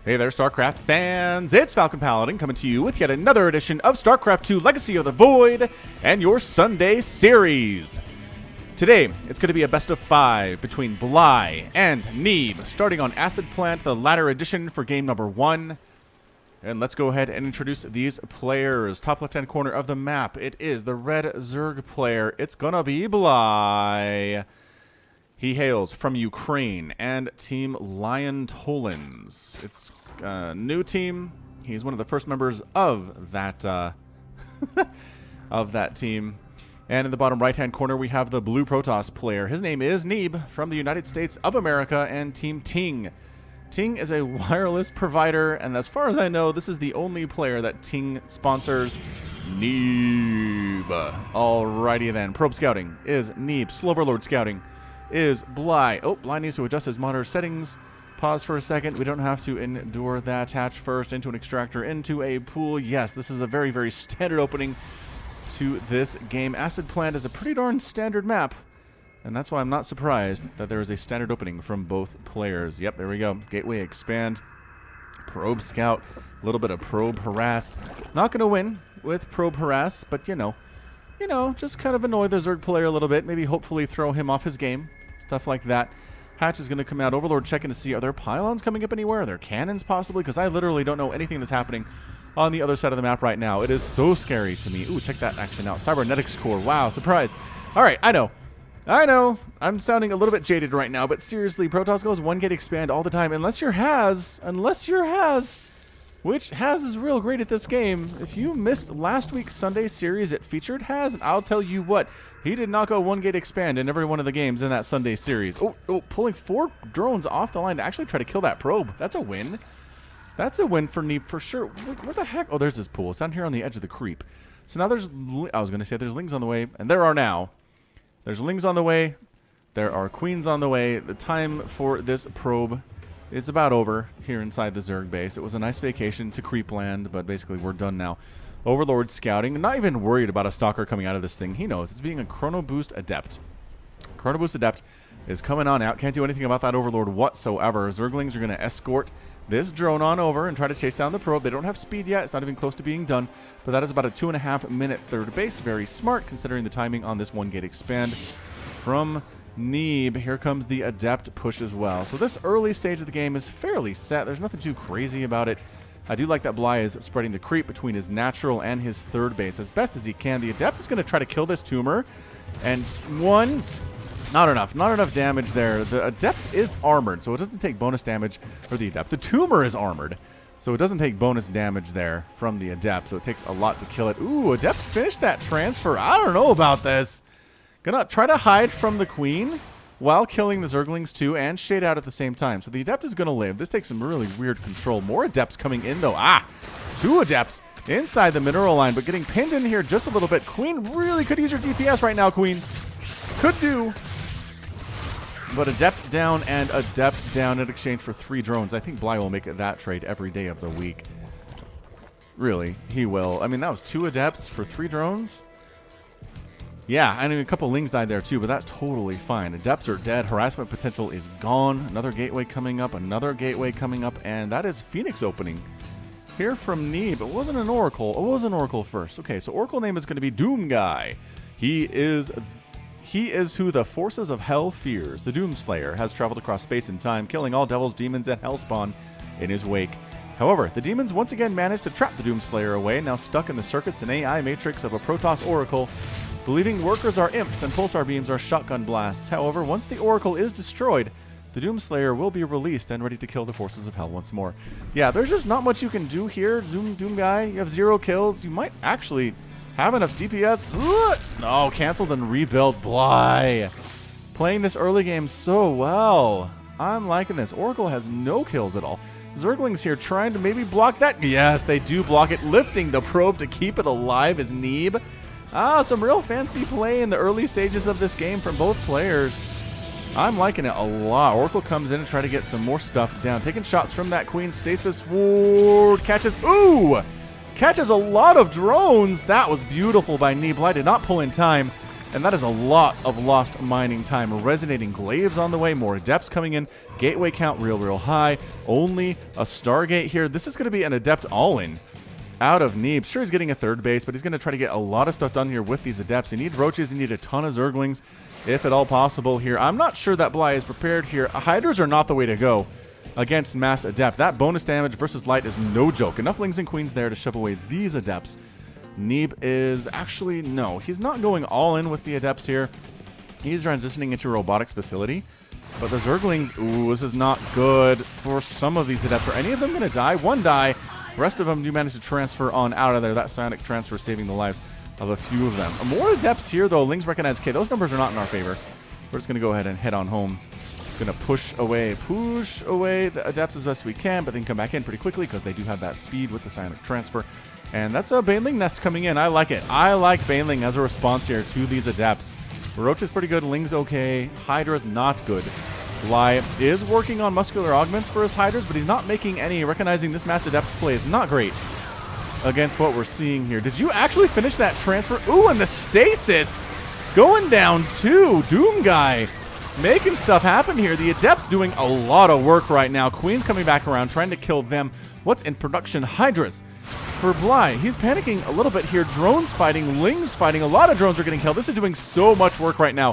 Hey there, StarCraft fans! It's Falcon Paladin coming to you with yet another edition of StarCraft2 Legacy of the Void and your Sunday series. Today, it's going to be a best of 5 between Bly and Neeb, starting on Acid Plant, the latter edition for game number 1. And let's go ahead and introduce these players. Top left-hand corner of the map, it is the red Zerg player. It's going to be Bly. He hails from Ukraine and Team Lion Tolans. It's a new team. He's one of the first members of that team. And in the bottom right-hand corner, we have the blue Protoss player. His name is Neeb from the United States of America and Team Ting. Ting is a wireless provider, and as far as I know, this is the only player that Ting sponsors. Neeb. Alrighty then. Probe Scouting is Neeb. Sloverlord Scouting is Bly. Oh, Bly needs to adjust his monitor settings. Pause for a second. We don't have to endure that. Attach first into an extractor, into a pool. Yes, this is a very, very standard opening to this game. Acid Plant is a pretty darn standard map, and that's why I'm not surprised that there is a standard opening from both players. Yep, there we go. Gateway Expand. Probe Scout. A little bit of Probe Harass. Not going to win with Probe Harass, but you know, just kind of annoy the Zerg player a little bit. Maybe hopefully throw him off his game. Stuff like that. Hatch is going to come out. Overlord checking to see, are there pylons coming up anywhere? Are there cannons possibly? Because I literally don't know anything that's happening on the other side of the map right now. It is so scary to me. Ooh, check that action out. Cybernetics core. Wow, surprise. All right, I know. I'm sounding a little bit jaded right now, but seriously, Protoss goes 1-gate expand all the time. Unless you're Has, which Has is real great at this game. If you missed last week's Sunday series, it featured Has, and I'll tell you what, he did not go 1-gate expand in every one of the games in that Sunday series. Oh, pulling 4 drones off the line to actually try to kill that probe. That's a win. That's a win for Neeb for sure. Where the heck? Oh, there's this pool. It's down here on the edge of the creep. So now there's, I was going to say there's lings on the way, and there are now. There's lings on the way. There are queens on the way. The time for this probe is about over here inside the Zerg base. It was a nice vacation to Creepland, but basically we're done now. Overlord scouting. Not even worried about a stalker coming out of this thing. He knows. It's being a Chrono Boost Adept. Chrono Boost Adept is coming on out. Can't do anything about that Overlord whatsoever. Zerglings are going to escort this drone on over and try to chase down the probe. They don't have speed yet. It's not even close to being done. But that is about a 2.5-minute third base. Very smart considering the timing on this 1-gate expand from Neeb. Here comes the Adept push as well. So this early stage of the game is fairly set. There's nothing too crazy about it. I do like that Bly is spreading the creep between his natural and his third base as best as he can. The Adept is going to try to kill this tumor. And not enough damage there. The Adept is armored, so it doesn't take bonus damage for the Adept. The tumor is armored, so it doesn't take bonus damage there from the Adept, so it takes a lot to kill it. Ooh, Adept finished that transfer. I don't know about this. Gonna try to hide from the Queen while killing the Zerglings too and shade out at the same time. So the Adept is gonna live. This takes some really weird control. More Adepts coming in though. 2 Adepts inside the mineral line, but getting pinned in here just a little bit. Queen really could use your DPS right now, Queen. Could do. But Adept down and Adept down in exchange for 3 drones. I think Bly will make that trade every day of the week. Really, he will. I mean, that was 2 Adepts for 3 drones. Yeah, I mean, a couple Lings died there too, but that's totally fine. Adepts are dead. Harassment potential is gone. Another gateway coming up, and that is Phoenix opening. Here from Neeb. It wasn't an Oracle. It was an Oracle first. Okay, so Oracle name is going to be Doom Guy. He is who the forces of hell fears. The Doomslayer has traveled across space and time, killing all devils, demons, and hellspawn in his wake. However, the demons once again managed to trap the Doomslayer away, now stuck in the circuits and AI matrix of a Protoss Oracle, believing workers are imps and pulsar beams are shotgun blasts. However, once the Oracle is destroyed, the Doomslayer will be released and ready to kill the forces of hell once more. Yeah, there's just not much you can do here, Doom Guy. You have 0 kills. You might actually have enough DPS. No, canceled and rebuilt. Bly. Playing this early game so well. I'm liking this. Oracle has no kills at all. Zerglings here trying to maybe block that. Yes, they do block it. Lifting the probe to keep it alive is Neeb. Some real fancy play in the early stages of this game from both players. I'm liking it a lot. Oracle comes in and try to get some more stuff down. Taking shots from that Queen. Stasis Ward catches. Ooh! Catches a lot of drones. That was beautiful by Neeb. I did not pull in time And that is a lot of lost mining time. Resonating glaives on the way. More adepts coming in. Gateway count real high. Only a Stargate here. This is going to be an adept all-in out of Neeb. Sure, he's getting a third base, but he's going to try to get a lot of stuff done here with these adepts. You need roaches. You need a ton of zerglings, if at all possible here. I'm not sure that Bly is prepared here. Hydras are not the way to go against mass adept. That bonus damage versus light is no joke. Enough lings and queens there to shove away these adepts. Neeb is actually, no, he's not going all in with the adepts here. He's transitioning into a robotics facility. But the zerglings, ooh, this is not good for some of these adepts. Are any of them going to die? One die. The rest of them do manage to transfer on out of there. That psionic transfer saving the lives of a few of them. More adepts here, though. Lings recognize K. Those numbers are not in our favor. We're just going to go ahead and head on home. Going to push away the adepts as best we can, but then come back in pretty quickly because they do have that speed with the psionic transfer. And that's a Baneling nest coming in. I like it. I like Baneling as a response here to these adepts. Roach is pretty good. Ling's okay. Hydra's not good. Bly is working on muscular augments for his Hydras, but he's not making any. Recognizing this mass adept play is not great against what we're seeing here. Did you actually finish that transfer? Ooh, and the stasis going down too. Doom guy making stuff happen here. The adepts doing a lot of work right now. Queen's coming back around, trying to kill them. What's in production? Hydras. For Bly, he's panicking a little bit here. Drones fighting, Lings fighting. A lot of drones are getting killed. This is doing so much work right now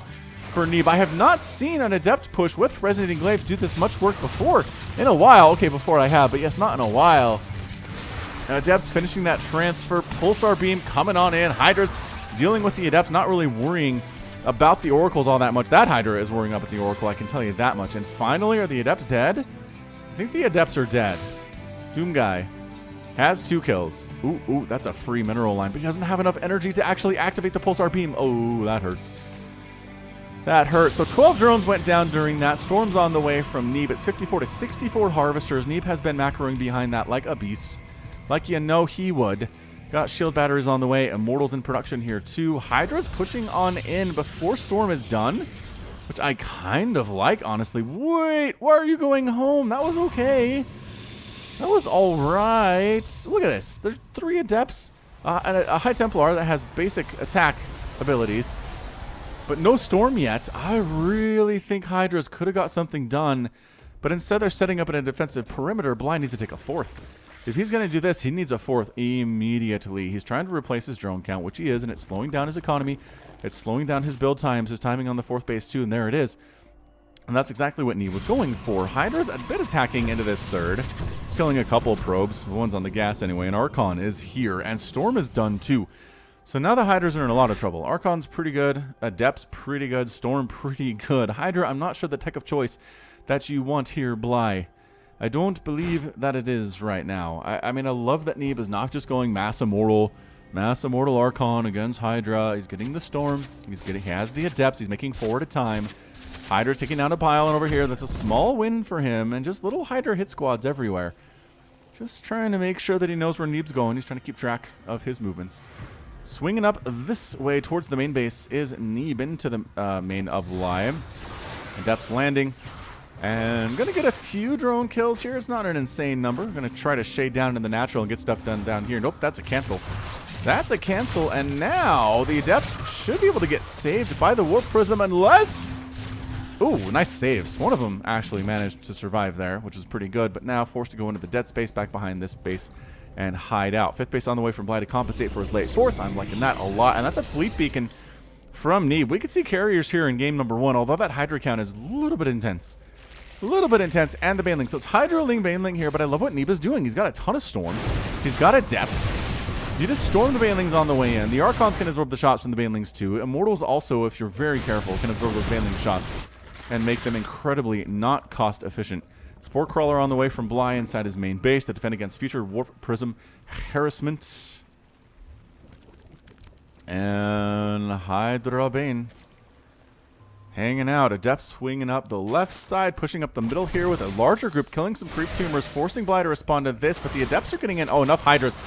for Neeb. I have not seen an adept push with Resonating Glaives do this much work before. In a while. Okay, before I have, but yes, not in a while. Adepts finishing that transfer. Pulsar Beam coming on in. Hydra's dealing with the adepts, not really worrying about the oracles all that much. That Hydra is worrying about the oracle, I can tell you that much. And finally, are the adepts dead? I think the adepts are dead. Doom guy has 2 kills. Ooh, that's a free mineral line, but he doesn't have enough energy to actually activate the Pulsar Beam. Oh, that hurts. That hurt. So 12 drones went down during that. Storm's on the way from Neeb. It's 54 to 64 harvesters. Neeb has been macroing behind that like a beast. Like you know he would. Got shield batteries on the way. Immortals in production here too. Hydra's pushing on in before Storm is done, which I kind of like, honestly. Wait, why are you going home? That was okay. That was all right. Look at this. There's 3 adepts and a High Templar that has basic attack abilities, but no Storm yet. I really think Hydras could have got something done, but instead they're setting up in a defensive perimeter. Bly needs to take a 4th. If he's going to do this, he needs a 4th immediately. He's trying to replace his drone count, which he is, and it's slowing down his economy. It's slowing down his build times, his timing on the 4th base too, and there it is. And that's exactly what Neeb was going for. Hydra's a bit attacking into this 3rd, killing a couple of probes. One's on the gas anyway, and Archon is here, and Storm is done too. So now the Hydras are in a lot of trouble. Archon's pretty good, Adept's pretty good, Storm pretty good. Hydra, I'm not sure the tech of choice that you want here, Bly. I don't believe that it is right now. I mean, I love that Neeb is not just going Mass Immortal Archon against Hydra. He's getting the Storm. He has the Adepts. He's making 4 at a time. Hydra's taking down a pylon over here. That's a small win for him. And just little Hydra hit squads everywhere. Just trying to make sure that he knows where Neeb's going. He's trying to keep track of his movements. Swinging up this way towards the main base is Neeb into the main of Bly. Adepts landing. And I'm going to get a few drone kills here. It's not an insane number. I'm going to try to shade down in the natural and get stuff done down here. Nope, that's a cancel. That's a cancel. And now the Adepts should be able to get saved by the Warp Prism unless... Ooh, nice saves. One of them actually managed to survive there, which is pretty good. But now forced to go into the dead space back behind this base and hide out. 5th base on the way from Bly to compensate for his late 4th. I'm liking that a lot. And that's a fleet beacon from Neeb. We could see carriers here in game number 1, although that Hydra count is a little bit intense. A little bit intense, and the Baneling. So it's Hydra, Ling, Baneling here, but I love what Neeb is doing. He's got a ton of Storm. He's got Adepts. You just storm the Banelings on the way in. The Archons can absorb the shots from the Banelings too. Immortals also, if you're very careful, can absorb those Baneling shots and make them incredibly not cost efficient. Spore Crawler on the way from Bly inside his main base to defend against future Warp Prism harassment. And Hydra Bane hanging out. Adept swinging up the left side, pushing up the middle here with a larger group, killing some creep tumors, forcing Bly to respond to this, but the Adepts are getting in. Oh, enough Hydras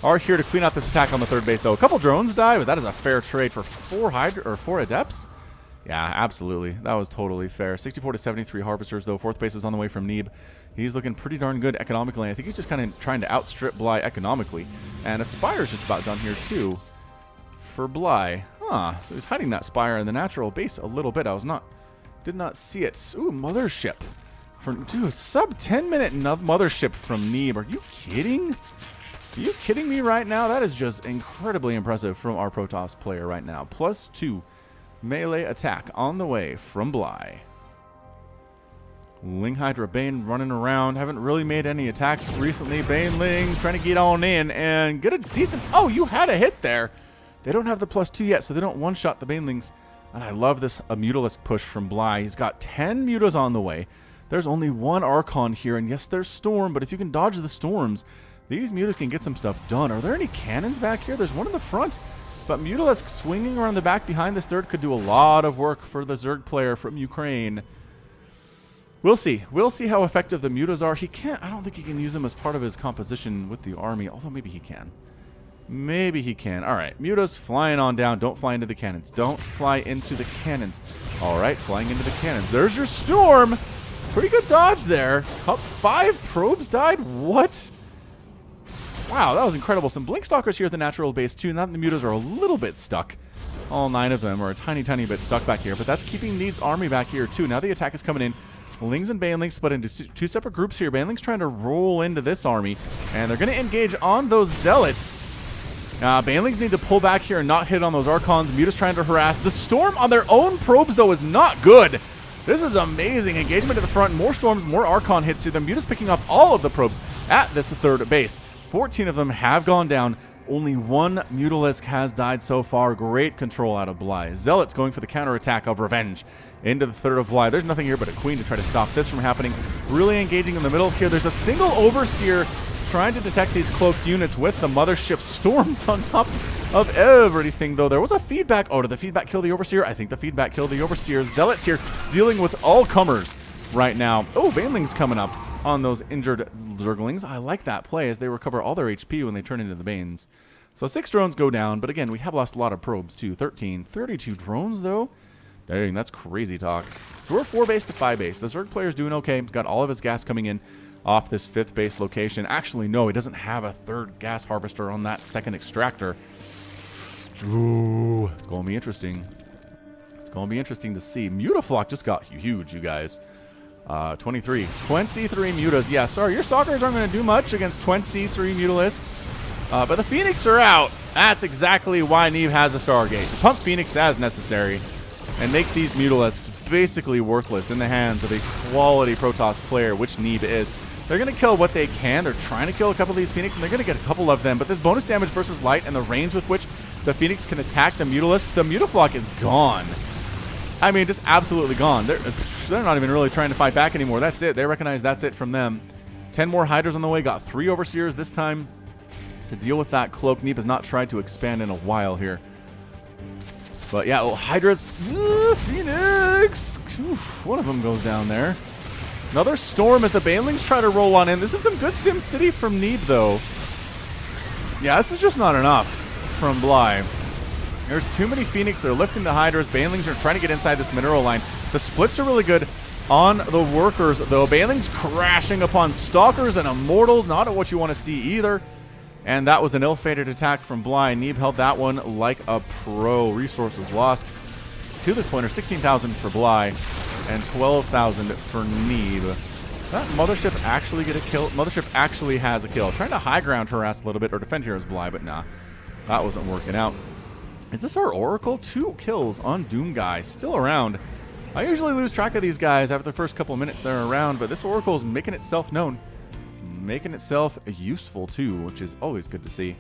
are here to clean out this attack on the 3rd base, though. A couple drones die, but that is a fair trade for 4 Adepts. Yeah, absolutely. That was totally fair. 64 to 73 Harvesters, though. 4th base is on the way from Neeb. He's looking pretty darn good economically. I think he's just kind of trying to outstrip Bly economically. And Aspire's just about done here, too, for Bly. Huh. So he's hiding that spire in the natural base a little bit. Did not see it. Ooh, mothership. Dude, sub 10-minute mothership from Neeb. Are you kidding? Are you kidding me right now? That is just incredibly impressive from our Protoss player right now. +2 melee attack on the way from Bly. Ling Hydra Bane running around. Haven't really made any attacks recently. Banelings trying to get on in and get a decent... Oh, you had a hit there. They don't have the +2 yet, so they don't one-shot the Banelings. And I love this Mutalisk push from Bly. He's got 10 Mutas on the way. There's only one Archon here, and yes, there's Storm, but if you can dodge the Storms, these Mutas can get some stuff done. Are there any cannons back here? There's one in the front, but Mutalisk swinging around the back behind this third could do a lot of work for the Zerg player from Ukraine. We'll see. We'll see how effective the Mutas are. I don't think he can use them as part of his composition with the army, although maybe he can. Maybe he can. All right, Mutas flying on down. Don't fly into the cannons. Don't fly into the cannons. All right, flying into the cannons. There's your Storm. Pretty good dodge there. 5 probes died? What? Wow, that was incredible. Some Blink Stalkers here at the natural base, too. Now the Mutas are a little bit stuck. All 9 of them are a tiny, tiny bit stuck back here, but that's keeping Neeb's army back here, too. Now the attack is coming in. Lings and Banelings split into 2 separate groups here. Banelings trying to roll into this army, and they're going to engage on those Zealots. Banelings need to pull back here and not hit on those Archons. Mutas trying to harass. The Storm on their own probes, though, is not good. This is amazing. Engagement at the front. More Storms, more Archon hits to them. Mutas picking off all of the probes at this third base. 14 of them have gone down. Only 1 Mutalisk has died so far. Great control out of Bly. Zealots going for the counterattack of Revenge into the third of Bly. There's nothing here but a Queen to try to stop this from happening. Really engaging in the middle here. There's a single Overseer trying to detect these cloaked units with the Mothership Storms on top of everything, though. There was a feedback. Oh, did the feedback kill the Overseer? I think the feedback killed the Overseer. Zealots here dealing with all comers right now. Oh, Banelings coming up on those injured Zerglings. I like that play as they recover all their HP when they turn into the Banes. So 6 drones go down, but again, we have lost a lot of probes too. 32 drones though? Dang, that's crazy talk. So we're 4 base to 5 base. The Zerg player's doing okay. He's got all of his gas coming in off this 5th base location. Actually, no, he doesn't have a 3rd gas harvester on that 2nd extractor. Ooh, it's going to be interesting. It's going to be interesting to see. Mutaflock just got huge, you guys. 23 Mutas. Yeah, sorry, your Stalkers aren't going to do much against 23 Mutalisks. But the Phoenix are out. That's exactly why Neeb has a Stargate. To pump Phoenix as necessary and make these Mutalisks basically worthless in the hands of a quality Protoss player, which Neeb is. They're going to kill what they can. They're trying to kill a couple of these Phoenix, and they're going to get a couple of them. But this bonus damage versus light and the range with which the Phoenix can attack the Mutalisks, the Mutaflock is gone. I mean, just absolutely gone. They're not even really trying to fight back anymore. That's it. They recognize that's it from them. 10 more Hydras on the way. Got 3 Overseers this time to deal with that cloak. Neeb has not tried to expand in a while here. But yeah, oh, Hydras. Phoenix. Oof, one of them goes down there. Another Storm as the Banelings try to roll on in. This is some good Sim City from Neeb, though. Yeah, this is just not enough from Bly. There's too many Phoenix. They're lifting the Hydras. Banelings are trying to get inside this mineral line. The splits are really good on the workers, though. Banelings crashing upon Stalkers and Immortals. Not what you want to see either. And that was an ill-fated attack from Bly. Neeb held that one like a pro. Resources lost to this point are 16,000 for Bly and 12,000 for Neeb. That Mothership actually get a kill? Mothership actually has a kill. Trying to high ground harass a little bit or defend here as Bly, but nah. That wasn't working out. Is this our Oracle? 2 kills on Doom Guy. Still around. I usually lose track of these guys after the first couple of minutes they're around, but this Oracle is making itself known. Making itself useful, too, which is always good to see.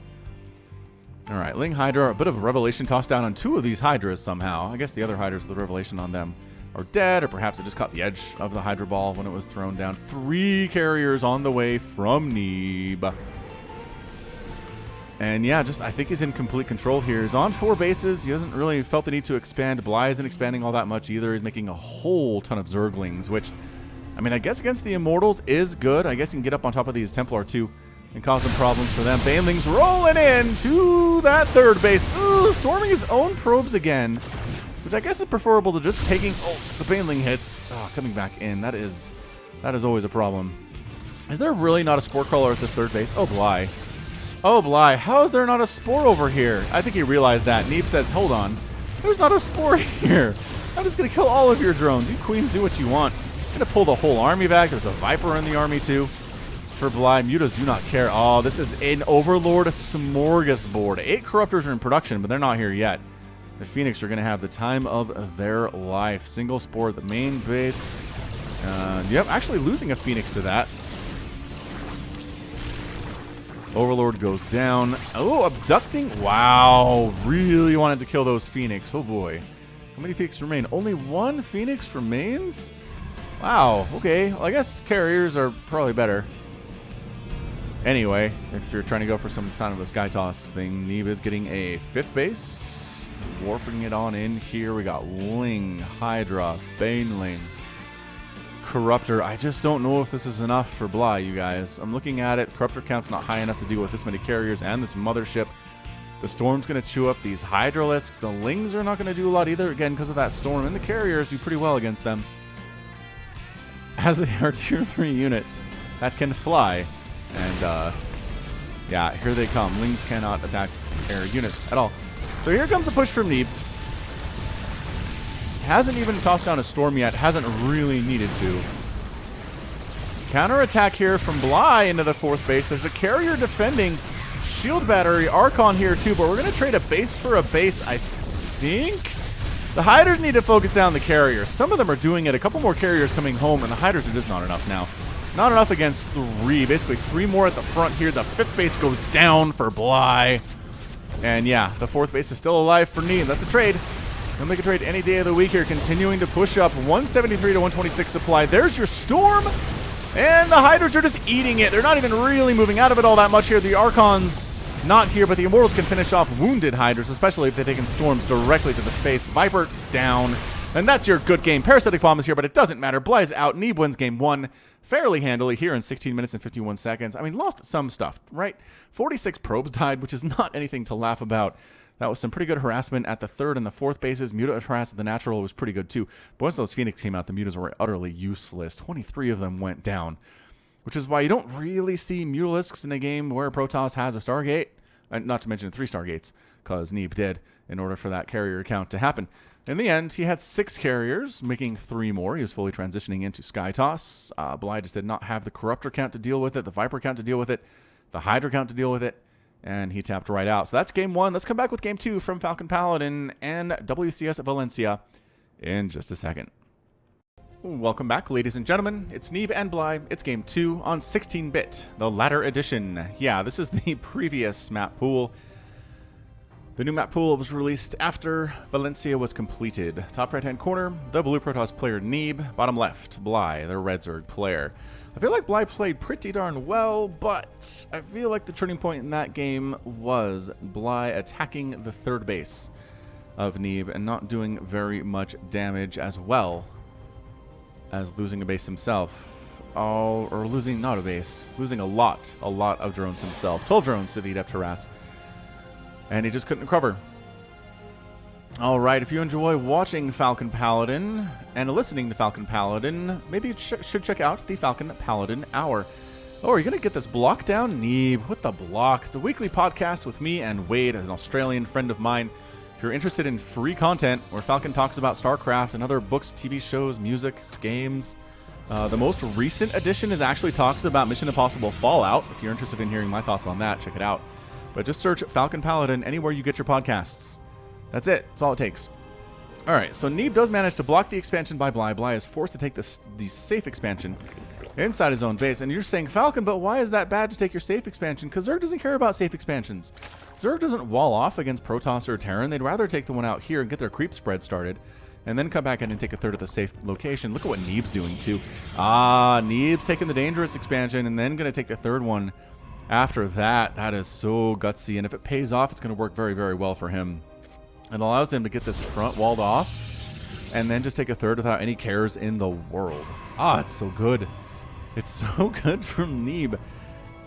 All right, Ling Hydra. A bit of a Revelation tossed down on 2 of these Hydras somehow. I guess the other Hydras with the Revelation on them are dead, or perhaps it just caught the edge of the Hydra ball when it was thrown down. 3 carriers on the way from Neeb. And yeah, I think he's in complete control here. He's on 4 bases. He hasn't really felt the need to expand. Bly isn't expanding all that much either. He's making a whole ton of Zerglings, which, I mean, I guess against the Immortals is good. I guess he can get up on top of these Templar too and cause some problems for them. Banelings rolling in to that 3rd base. Ooh, storming his own probes again, which I guess is preferable to just taking the Baneling hits. Oh, coming back in. That is always a problem. Is there really not a Spore Crawler at this 3rd base? Oh, Bly. Oh, Bly, how is there not a Spore over here? I think he realized that. Neeb says, hold on. There's not a spore here. I'm just going to kill all of your drones. You queens do what you want. I'm going to pull the whole army back. There's a Viper in the army too. For Bly, mutas do not care. Oh, this is an Overlord smorgasbord. 8 Corruptors are in production, but they're not here yet. The Phoenix are going to have the time of their life. Single spore at the main base. Yep, actually losing a Phoenix to that. Overlord goes down. Oh, abducting. Wow, really wanted to kill those Phoenix. Oh boy. How many Phoenix remain? Only 1 Phoenix remains? Wow, okay. Well, I guess carriers are probably better. Anyway, if you're trying to go for some kind of a sky toss thing, Neeb is getting a 5th base. Warping it on in here. We got Ling, Hydra, Baneling, Corruptor. I just don't know if this is enough for Bly, you guys. I'm looking at it. Corruptor count's not high enough to deal with this many carriers and this mothership. The Storm's going to chew up these Hydralisks. The Lings are not going to do a lot either, again, because of that Storm. And the carriers do pretty well against them, as they are tier 3 units that can fly. And, yeah, here they come. Lings cannot attack air units at all. So here comes a push from Neeb. Hasn't even tossed down a Storm yet. Hasn't really needed to. Counterattack here from Bly into the 4th base. There's a carrier defending. Shield battery. Archon here, too. But we're going to trade a base for a base, I think. The Hydras need to focus down the carriers. Some of them are doing it. A couple more carriers coming home, and the Hydras are just not enough now. Not enough against 3. Basically 3 more at the front here. The 5th base goes down for Bly. And yeah, the 4th base is still alive for Neeb. That's a trade. They'll make a trade any day of the week here. Continuing to push up. 173 to 126 supply. There's your Storm. And the Hydras are just eating it. They're not even really moving out of it all that much here. The Archons not here, but the Immortals can finish off wounded Hydras, especially if they're taking Storms directly to the face. Viper down. And that's your good game. Parasitic Bomb is here, but it doesn't matter. Bly's out. Neeb wins game 1 fairly handily here in 16 minutes and 51 seconds. I mean, lost some stuff, right? 46 probes died, which is not anything to laugh about. That was some pretty good harassment at the 3rd and the 4th bases. Muta harassed at the natural was pretty good too. But once those Phoenix came out, the Mutas were utterly useless. 23 of them went down, which is why you don't really see Mutalisks in a game where Protoss has a Stargate. Not to mention 3 Stargates, because Neeb did in order for that carrier count to happen. In the end, he had 6 carriers, making 3 more. He was fully transitioning into Sky Toss. Bly just did not have the Corruptor count to deal with it, the Viper count to deal with it, the Hydra count to deal with it, and he tapped right out. So that's game 1. Let's come back with game 2 from Falcon Paladin and WCS Valencia in just a second. Welcome back, ladies and gentlemen. It's Neeb and Bly. It's game 2 on 16-bit, the latter edition. Yeah, this is the previous map pool. The new map pool was released after Valencia was completed. Top right-hand corner, the blue Protoss player Neeb. Bottom left, Bly, the red Zerg player. I feel like Bly played pretty darn well, but I feel like the turning point in that game was Bly attacking the 3rd base of Neeb and not doing very much damage, as well as losing a base himself. Oh, or losing not a base, losing a lot of drones himself. 12 drones to the Adept Harass. And he just couldn't recover. Alright, if you enjoy watching Falcon Paladin and listening to Falcon Paladin, maybe you should check out the Falcon Paladin Hour. Oh, are you going to get this block down? Neeb, what the block? It's a weekly podcast with me and Wade, an Australian friend of mine. If you're interested in free content where Falcon talks about StarCraft and other books, TV shows, music, games, the most recent edition actually talks about Mission Impossible Fallout. If you're interested in hearing my thoughts on that, check it out. But just search Falcon Paladin anywhere you get your podcasts. That's it. That's all it takes. All right, so Neeb does manage to block the expansion by Bly. Bly is forced to take the safe expansion inside his own base. And you're saying, Falcon, but why is that bad to take your safe expansion? Because Zerg doesn't care about safe expansions. Zerg doesn't wall off against Protoss or Terran. They'd rather take the one out here and get their creep spread started, and then come back in and take a 3rd of the safe location. Look at what Neeb's doing, too. Neeb's taking the dangerous expansion and then going to take the 3rd one after that. That is so gutsy, and if it pays off, it's going to work very, very well for him. It allows him to get this front walled off and then just take a 3rd without any cares in the world. It's so good. It's so good from Neeb.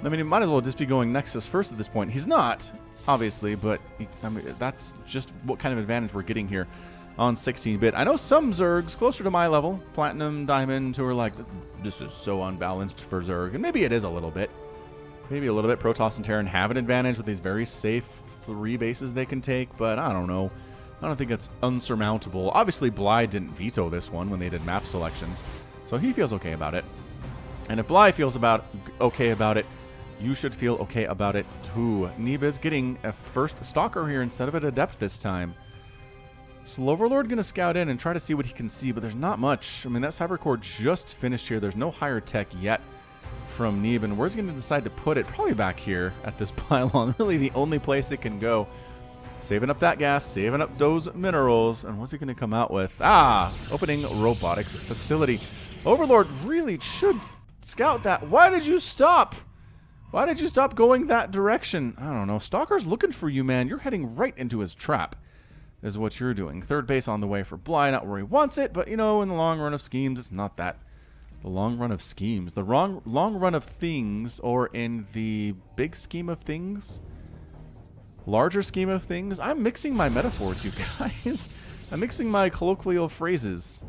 I mean, he might as well just be going Nexus first at this point. He's not, obviously, but I mean, that's just what kind of advantage we're getting here on 16-bit. I know some Zergs closer to my level, Platinum, Diamond, who are like, this is so unbalanced for Zerg. And maybe it is a little bit. Maybe a little bit. Protoss and Terran have an advantage with these very safe 3 bases they can take, but I don't know. I don't think it's unsurmountable. Obviously, Bly didn't veto this one when they did map selections, so he feels okay about it. And if Bly feels okay about it, you should feel okay about it too. Neeb is getting a first Stalker here instead of an Adept this time. So Overlord going to scout in and try to see what he can see, but there's not much. I mean, that Cyber Core just finished here. There's no higher tech yet from Neeb, and where's he going to decide to put it? Probably back here at this pylon. Really the only place it can go. Saving up that gas, saving up those minerals, and what's he going to come out with? Ah, opening robotics facility. Overlord really should scout that. Why did you stop? Why did you stop going that direction? I don't know. Stalker's looking for you, man. You're heading right into his trap, is what you're doing. Third base on the way for Bly, not where he wants it, but, you know, in the long run of schemes, it's not that. The long run of schemes. The long run of things, or in the big scheme of things, larger scheme of things. I'm mixing my metaphors, you guys. I'm mixing my colloquial phrases.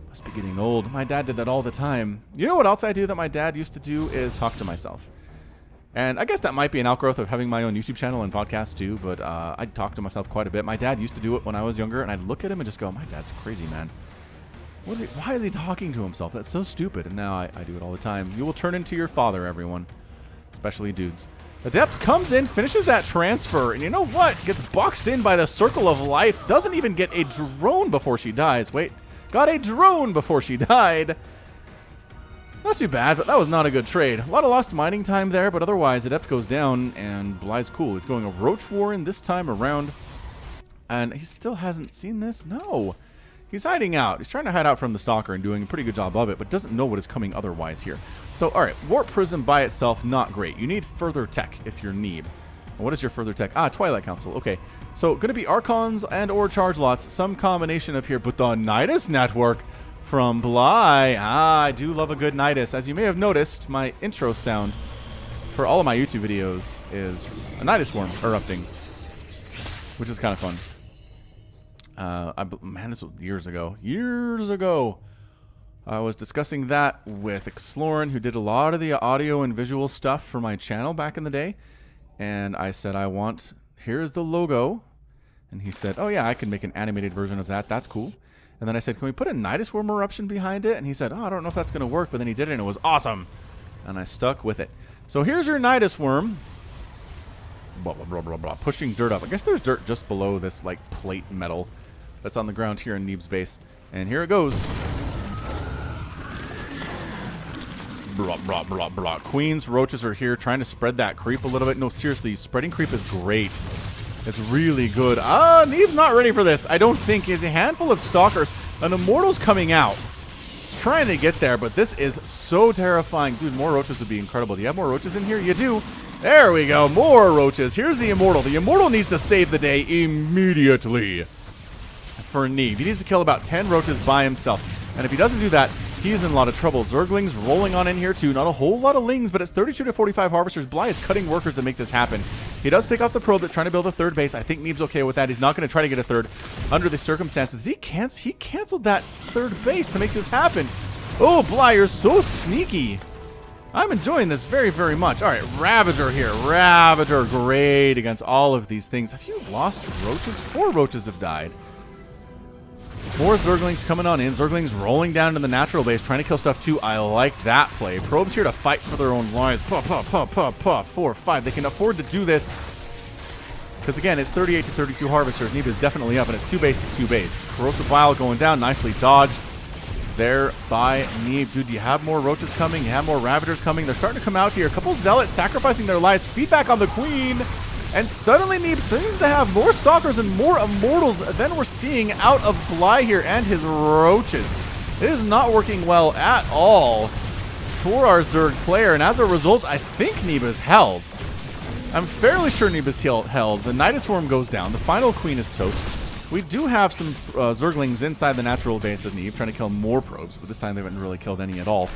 Must be getting old. My dad did that all the time. You know what else I do that my dad used to do is talk to myself. And I guess that might be an outgrowth of having my own YouTube channel and podcast too, but I talk to myself quite a bit. My dad used to do it when I was younger, and I'd look at him and just go, my dad's crazy, man. Why is he talking to himself? That's so stupid. And now I do it all the time. You will turn into your father, everyone. Especially dudes. Adept comes in, finishes that transfer, and you know what? Gets boxed in by the Circle of Life. Doesn't even get a drone before she dies. Wait, got a drone before she died. Not too bad, but that was not a good trade. A lot of lost mining time there, but otherwise, Adept goes down, and Bly's cool. He's going a Roach Warren this time around, and he still hasn't seen this? No. He's hiding out. He's trying to hide out from the Stalker and doing a pretty good job of it, but doesn't know what is coming otherwise here. So, alright, Warp Prism by itself, not great. You need further tech if you're Neeb. And what is your further tech? Ah, Twilight Council. Okay. So, going to be Archons and or Charge Lots. Some combination of here, but the Nidus Network from Bly. Ah, I do love a good Nidus. As you may have noticed, my intro sound for all of my YouTube videos is a Nidus worm erupting, which is kind of fun. Man, this was years ago. Years ago. I was discussing that with Explorin, who did a lot of the audio and visual stuff for my channel back in the day. And I said, here's the logo. And he said, oh yeah, I can make an animated version of that. That's cool. And then I said, can we put a Nidus worm eruption behind it? And he said, oh, I don't know if that's going to work. But then he did it, and it was awesome. And I stuck with it. So here's your Nidus worm. Blah, blah, blah, blah, blah. Pushing dirt up. I guess there's dirt just below this, like, plate metal that's on the ground here in Neeb's base. And here it goes. Blah, blah, blah, blah. Queens, roaches are here trying to spread that creep a little bit. No, seriously, spreading creep is great. It's really good. Ah, Neeb's not ready for this. I don't think. Is a handful of Stalkers. An Immortal's coming out. It's trying to get there, but this is so terrifying. Dude, more roaches would be incredible. Do you have more roaches in here? You do. There we go. More roaches. Here's the Immortal. The Immortal needs to save the day immediately for Neeb. He needs to kill about 10 roaches by himself. And if he doesn't do that, he's in a lot of trouble. Zerglings rolling on in here too. Not a whole lot of lings, but it's 32 to 45 harvesters. Bly is cutting workers to make this happen. He does pick off the probe. They're trying to build a third base. I think Neeb's okay with that. He's not going to try to get a third under the circumstances. He canceled that third base to make this happen. Oh, Bly, you're so sneaky. I'm enjoying this very, very much. All right, Ravager here. Ravager, great against all of these things. Have you lost roaches? 4 roaches have died. 4 Zerglings coming on in. Zerglings rolling down to the natural base, trying to kill stuff too. I like that play. Probes here to fight for their own lives. Puff, puff, puff, puff, puff. 4, 5. They can afford to do this. Because again, it's 38 to 32 harvesters. Neeb is definitely up, and it's 2 base to 2 base. Corrosive Vial going down. Nicely dodged there by Neeb. Dude, do you have more roaches coming? You have more Ravagers coming. They're starting to come out here. A couple Zealots sacrificing their lives. Feedback on the Queen. And suddenly Neeb seems to have more Stalkers and more Immortals than we're seeing out of Bly here and his roaches. It is not working well at all for our Zerg player. And as a result, I think Neeb is held. I'm fairly sure Neeb is held. The Nidus Worm goes down. The final Queen is toast. We do have some Zerglings inside the natural base of Neeb trying to kill more probes, but this time they haven't really killed any at all.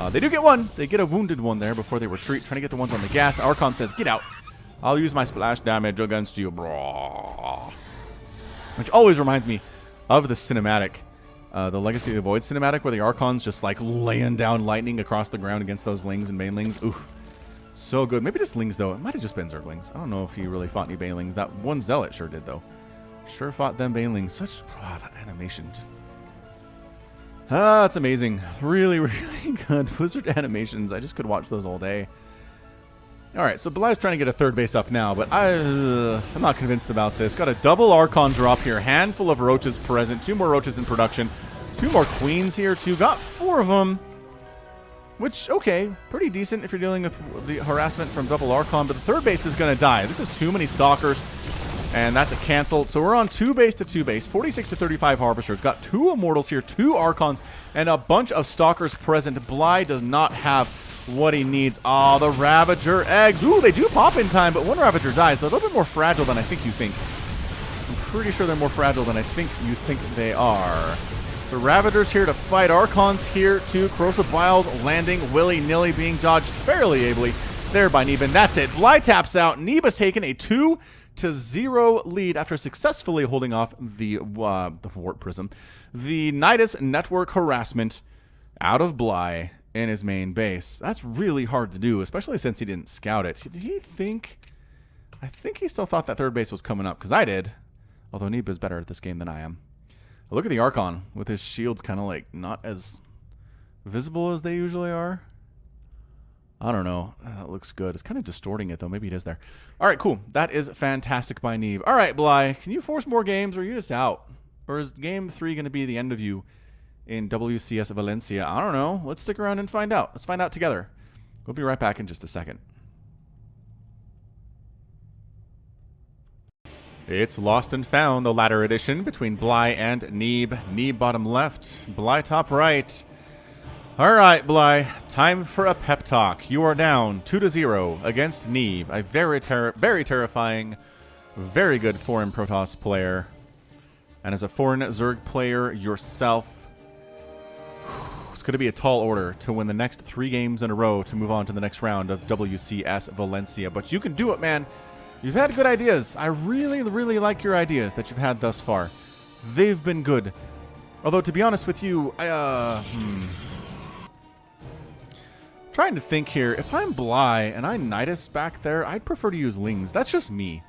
They do get one. They get a wounded one there before they retreat, trying to get the ones on the gas. Archon says, get out. I'll use my splash damage against you, bro. Which always reminds me of the cinematic, the Legacy of the Void cinematic, where the Archon's just like laying down lightning across the ground against those Lings and Banelings. Oof. So good. Maybe just Lings, though. It might have just been Zerglings. I don't know if he really fought any Banelings. That one Zealot sure did, though. Sure fought them banelings. Such that animation. Just it's amazing. Really, really good. Blizzard animations. I just could watch those all day. Alright, so Bly's trying to get a third base up now, but I'm not convinced about this. Got a double Archon drop here. Handful of roaches present. 2 more roaches in production. 2 more queens here, too. Got 4 of them. Which, okay, pretty decent if you're dealing with the harassment from double Archon, but the third base is going to die. This is too many Stalkers, and that's a cancel. So we're on 2 base to 2 base, 46 to 35 Harvesters. Got 2 Immortals here, 2 Archons, and a bunch of Stalkers present. Bly does not have what he needs. Oh, the Ravager eggs. Ooh, they do pop in time, but one Ravager dies. They're a little bit more fragile than I think you think. I'm pretty sure they're more fragile than I think you think they are. So Ravagers here to fight. Archons here too. Corrosive Vials landing willy-nilly, being dodged fairly ably there by Neeb. And that's it. Bly taps out. Neeb has taken a 2-0 lead after successfully holding off the Warp Prism. The Nidus Network harassment out of Bly in his main base. That's really hard to do, especially since he didn't scout it. Did he think... I think he still thought that third base was coming up, because I did. Although Neeb is better at this game than I am. Look at the Archon with his shields kind of like not as visible as they usually are. I don't know. That looks good. It's kind of distorting it, though. Maybe it is there. All right, cool. That is fantastic by Neeb. All right, Bly, can you force more games, or are you just out? Or is Game 3 going to be the end of you in WCS Valencia? I don't know. Let's stick around and find out. Let's find out together. We'll be right back in just a second. It's Lost and Found, the latter edition between Bly and Neeb. Neeb bottom left, Bly top right. All right, Bly, time for a pep talk. You are down 2-0 against Neeb, a very terrifying, very good foreign Protoss player. And as a foreign Zerg player yourself, it's going to be a tall order to win the next 3 games in a row to move on to the next round of WCS Valencia. But you can do it, man. You've had good ideas. I really, really like your ideas that you've had thus far. They've been good. Although, to be honest with you, trying to think here. If I'm Bly and I Nidus back there, I'd prefer to use Lings. That's just me.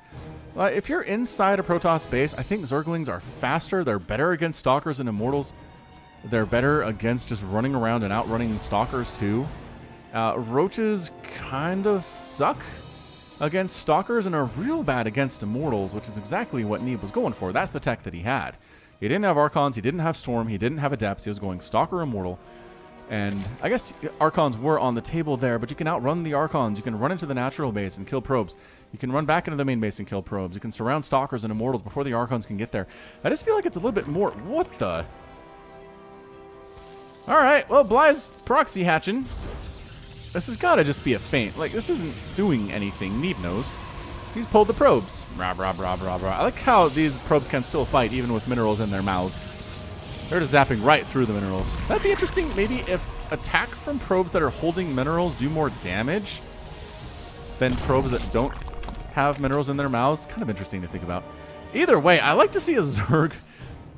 If you're inside a Protoss base, I think Zerglings are faster. They're better against Stalkers and Immortals. They're better against just running around and outrunning Stalkers, too. Roaches kind of suck against Stalkers and are real bad against Immortals, which is exactly what Neeb was going for. That's the tech that he had. He didn't have Archons, he didn't have Storm, he didn't have Adepts, he was going Stalker Immortal. And I guess Archons were on the table there, but you can outrun the Archons, you can run into the natural base and kill probes. You can run back into the main base and kill probes. You can surround Stalkers and Immortals before the Archons can get there. I just feel like it's a little bit more... What the... Alright, well, Bly's proxy hatching. This has got to just be a feint. Like, this isn't doing anything. Neeb knows. He's pulled the probes. Rah, rah, rah, rah, rah. I like how these probes can still fight even with minerals in their mouths. They're just zapping right through the minerals. That'd be interesting maybe if attack from probes that are holding minerals do more damage than probes that don't have minerals in their mouths. Kind of interesting to think about. Either way, I like to see a Zerg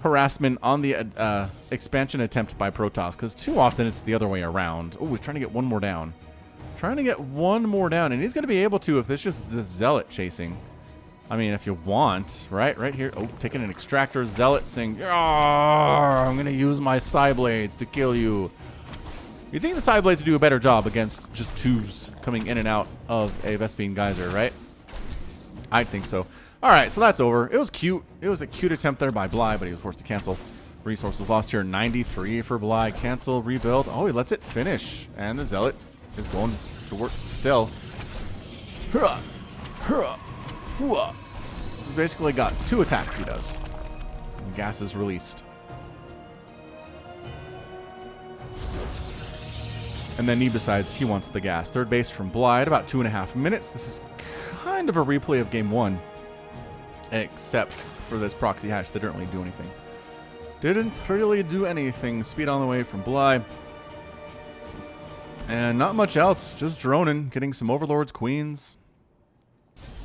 harassment on the expansion attempt by Protoss, because too often it's the other way around. Oh, he's trying to get one more down. Trying to get one more down, and he's going to be able to if this just is Zealot chasing. I mean, if you want, right? Right here. Oh, taking an extractor. Zealot saying, I'm going to use my Psyblades to kill you. You think the Psyblades do a better job against just tubes coming in and out of a Vespene Geyser, right? I think so. All right, so that's over. It was cute. It was a cute attempt there by Bly, but he was forced to cancel. Resources lost here, 93 for Bly. Cancel, rebuild. Oh, he lets it finish. And the Zealot is going to work still. He's basically got 2 attacks he does. And gas is released. And then Neeb decides he wants the gas. Third base from Bly at about 2.5 minutes. This is kind of a replay of game 1. Except for this proxy hatch, they didn't really do anything. Didn't really do anything. Speed on the way from Bly. And not much else. Just droning, getting some Overlords, Queens.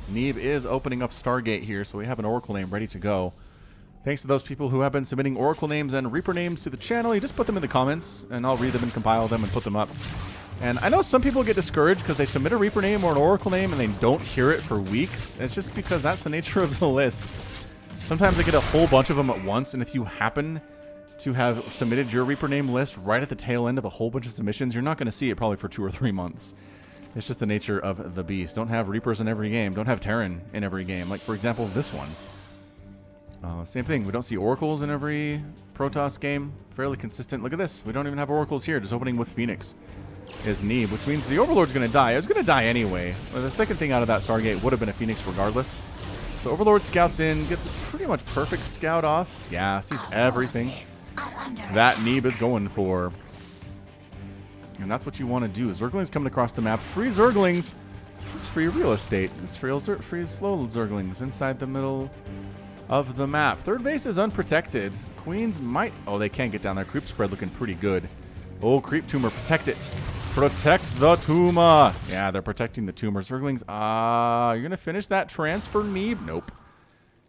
Neeb is opening up Stargate here, so we have an Oracle name ready to go. Thanks to those people who have been submitting Oracle names and Reaper names to the channel. You just put them in the comments, and I'll read them and compile them and put them up. And I know some people get discouraged because they submit a Reaper name or an Oracle name and they don't hear it for weeks. It's just because that's the nature of the list. Sometimes I get a whole bunch of them at once, and if you happen to have submitted your Reaper name list right at the tail end of a whole bunch of submissions, you're not going to see it probably for 2 or 3 months. It's just the nature of the beast. Don't have Reapers in every game. Don't have Terran in every game. Like, for example, this one. Same thing. We don't see Oracles in every Protoss game. Fairly consistent. Look at this. We don't even have Oracles here. Just opening with Phoenix is Neeb, which means the Overlord's going to die. It was going to die anyway. The second thing out of that Stargate would have been a Phoenix regardless. So Overlord scouts in, gets a pretty much perfect scout off. Yeah, sees everything that Neeb is going for. And that's what you want to do. Zerglings coming across the map. Free Zerglings. It's free real estate. It's free slow Zerglings inside the middle of the map. Third base is unprotected. Queens might... Oh, they can't get down there. Creep spread looking pretty good. Oh, Creep Tumor. Protect it. Protect the tumor. Yeah, they're protecting the tumor. Zerglings. You're going to finish that transfer, Neeb? Nope.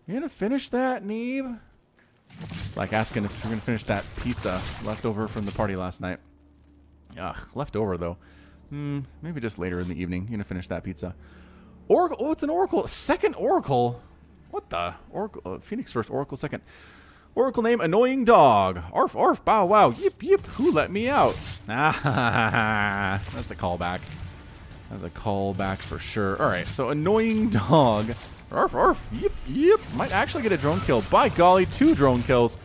You're going to finish that, Neeb? It's like asking if you're going to finish that pizza left over from the party last night. Ugh, left over, though. Maybe just later in the evening. You're going to finish that pizza. Oracle. Oh, it's an Oracle. Second Oracle. What the? Oracle. Phoenix first, Oracle second. Oracle name, Annoying Dog. Arf, arf, bow, wow. Yip, yip. Who let me out? Ah, that's a callback. That's a callback for sure. All right, so Annoying Dog. Arf, arf. Yip, yip. Might actually get a drone kill. By golly, 2 drone kills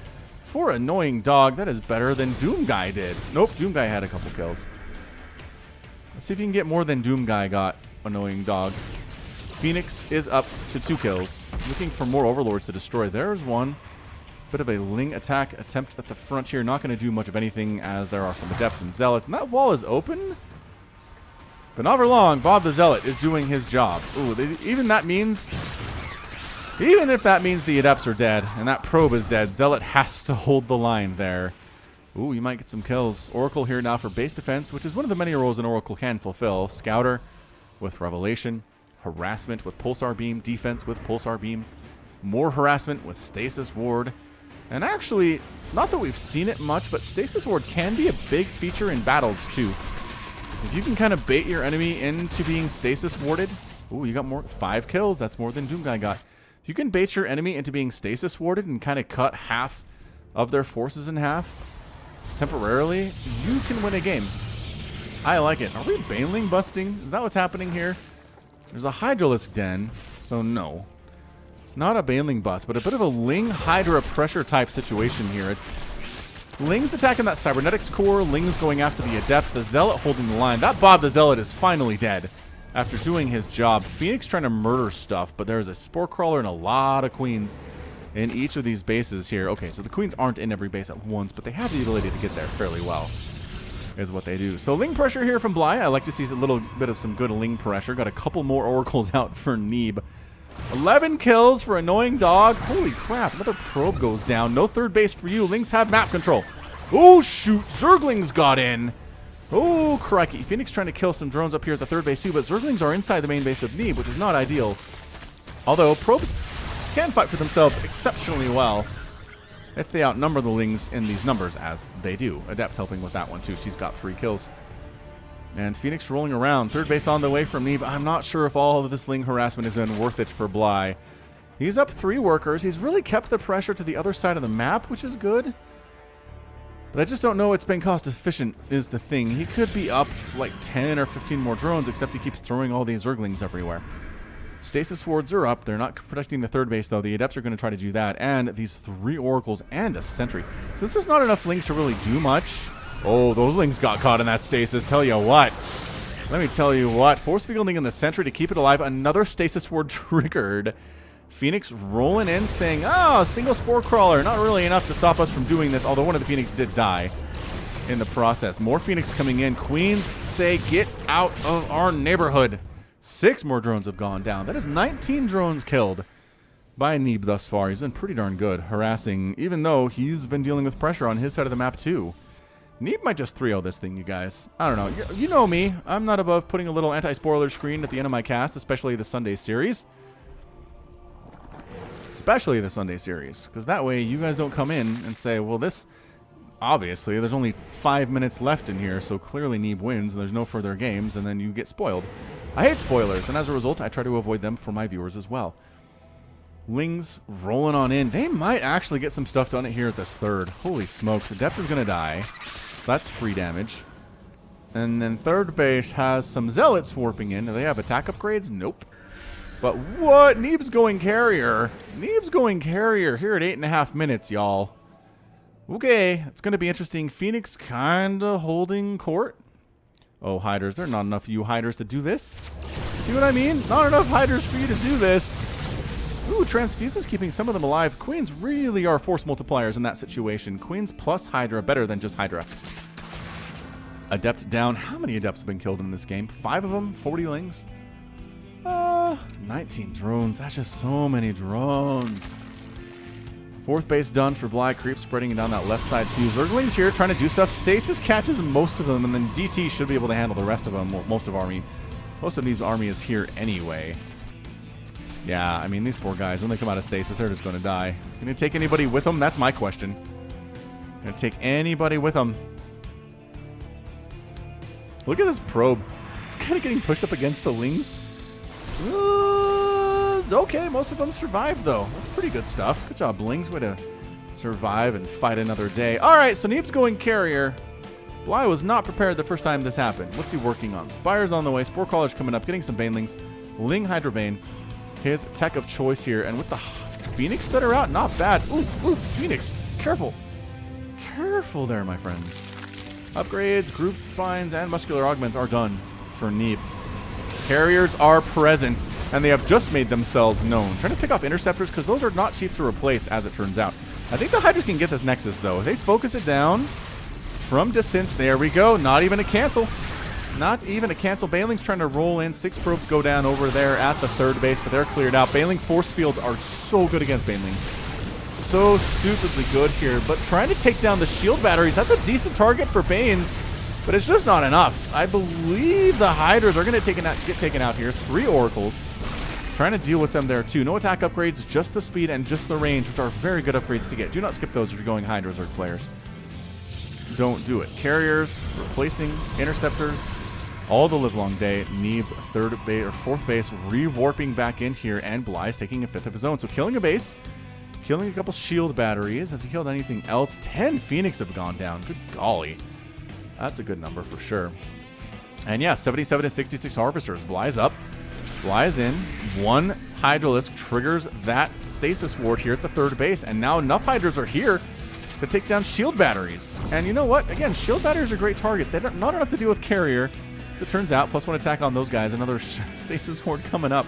for Annoying Dog. That is better than Doom Guy did. Nope, Doom Guy had a couple kills. Let's see if you can get more than Doom Guy got, Annoying Dog. Phoenix is up to 2 kills. Looking for more Overlords to destroy. There's one. Bit of a Ling attack attempt at the front here. Not going to do much of anything as there are some Adepts and Zealots. And that wall is open. But not for long. Bob the Zealot is doing his job. Ooh, even that means... Even if that means the Adepts are dead and that probe is dead, Zealot has to hold the line there. Ooh, you might get some kills. Oracle here now for base defense, which is one of the many roles an Oracle can fulfill. Scouter with Revelation. Harassment with Pulsar Beam. Defense with Pulsar Beam. More harassment with Stasis Ward. And actually, not that we've seen it much, but Stasis Ward can be a big feature in battles, too. If you can kind of bait your enemy into being Stasis Warded... Ooh, you got more... 5 kills. That's more than Doom Guy got. If you can bait your enemy into being Stasis Warded and kind of cut half of their forces in half temporarily, you can win a game. I like it. Are we Baneling busting? Is that what's happening here? There's a Hydralisk Den, so no. Not a Baneling bust, but a bit of a Ling Hydra pressure type situation here. Ling's attacking that Cybernetics core. Ling's going after the Adept. The Zealot holding the line. That Bob the Zealot is finally dead after doing his job. Phoenix trying to murder stuff, but there's a Spore Crawler and a lot of Queens in each of these bases here. Okay, so the Queens aren't in every base at once, but they have the ability to get there fairly well, is what they do. So Ling pressure here from Bly. I like to see a little bit of some good Ling pressure. Got a couple more Oracles out for Neeb. 11 kills for Annoying Dog. Holy crap, another probe goes down. No third base for you. Lings have map control. Oh, shoot. Zerglings got in. Oh, crikey. Phoenix trying to kill some drones up here at the third base, too, but Zerglings are inside the main base of Neeb, which is not ideal. Although, probes can fight for themselves exceptionally well if they outnumber the Lings in these numbers, as they do. Adept helping with that one, too. She's got 3 kills. And Phoenix rolling around. Third base on the way from Neeb. I'm not sure if all of this Ling harassment has been worth it for Bly. He's up 3 workers. He's really kept the pressure to the other side of the map, which is good. But I just don't know it's been cost efficient is the thing. He could be up like 10 or 15 more drones, except he keeps throwing all these Zerglings everywhere. Stasis Wards are up. They're not protecting the third base, though. The Adepts are going to try to do that. And these 3 Oracles and a Sentry. So this is not enough Lings to really do much. Oh, those Lings got caught in that stasis. Tell you what. Let me tell you what. Force fielding in the Sentry to keep it alive. Another Stasis Ward triggered. Phoenix rolling in saying, oh, single Spore Crawler. Not really enough to stop us from doing this, although one of the Phoenix did die in the process. More Phoenix coming in. Queens say, get out of our neighborhood. 6 more drones have gone down. That is 19 drones killed by Neeb thus far. He's been pretty darn good harassing, even though he's been dealing with pressure on his side of the map, too. Neeb might just 3-0 this thing, you guys. I don't know. You know me. I'm not above putting a little anti-spoiler screen at the end of my cast, especially the Sunday series. Especially the Sunday series. Because that way, you guys don't come in and say, well, this... Obviously, there's only 5 minutes left in here, so clearly Neeb wins, and there's no further games, and then you get spoiled. I hate spoilers, and as a result, I try to avoid them for my viewers as well. Lings rolling on in. They might actually get some stuff done here at this third. Holy smokes. Adept is going to die. So that's free damage. And then third base has some Zealots warping in. Do they have attack upgrades? Nope. But what? Neeb's going carrier. Neeb's going carrier here at 8.5 minutes, y'all. Okay, it's going to be interesting. Phoenix kind of holding court. Oh, hiders. There are not enough of you hiders to do this. See what I mean? Not enough hiders for you to do this. Ooh, Transfuse is keeping some of them alive. Queens really are force multipliers in that situation. Queens plus Hydra better than just Hydra. Adept down. How many Adepts have been killed in this game? 5 of them? 40 Lings? 19 drones. That's just so many drones. Fourth base done for Bly. Creep spreading down that left side too. Zerglings here trying to do stuff. Stasis catches most of them, and then DT should be able to handle the rest of them. Well, most of Neeb's army is here anyway. Yeah, I mean, these poor guys, when they come out of stasis, they're just going to die. Can you take anybody with them? That's my question. Gonna take anybody with them. Look at this probe. It's kind of getting pushed up against the Lings. Okay, most of them survived, though. That's pretty good stuff. Good job, Lings. Way to survive and fight another day. All right, so Neeb's going carrier. Bly was not prepared the first time this happened. What's he working on? Spire's on the way. Spore Crawler's coming up, getting some Banelings. Ling Hydra Bane. His tech of choice here. And with the Phoenix that are out, not bad. Ooh, Phoenix. Careful. Careful there, my friends. Upgrades, grouped spines, and muscular augments are done for Neeb. Carriers are present, and they have just made themselves known. Trying to pick off interceptors, because those are not cheap to replace, as it turns out. I think the Hydras can get this Nexus, though. If they focus it down from distance, there we go. Not even a cancel. Not even a cancel. Baneling's trying to roll in. 6 probes go down over there at the third base, but they're cleared out. Baneling force fields are so good against Banelings. So stupidly good here, but trying to take down the shield batteries. That's a decent target for Banes, but it's just not enough. I believe the Hydras are going to get taken out here. 3 Oracles. Trying to deal with them there too. No attack upgrades, just the speed and just the range, which are very good upgrades to get. Do not skip those if you're going Hydras or players. Don't do it. Carriers, replacing interceptors, all the livelong day. Neeb's fourth base re-warping back in here, and Bly's taking a 5th of his own. So killing a base, killing a couple shield batteries. Has he killed anything else? 10 Phoenix have gone down. Good golly. That's a good number for sure. And yeah, 77 to 66 Harvesters. Bly's up. Bly's in. 1 Hydralisk triggers that stasis ward here at the third base, and now enough Hydras are here to take down shield batteries. And you know what? Again, shield batteries are a great target. They're not enough to deal with carrier. As it turns out, +1 attack on those guys. Another stasis horde coming up.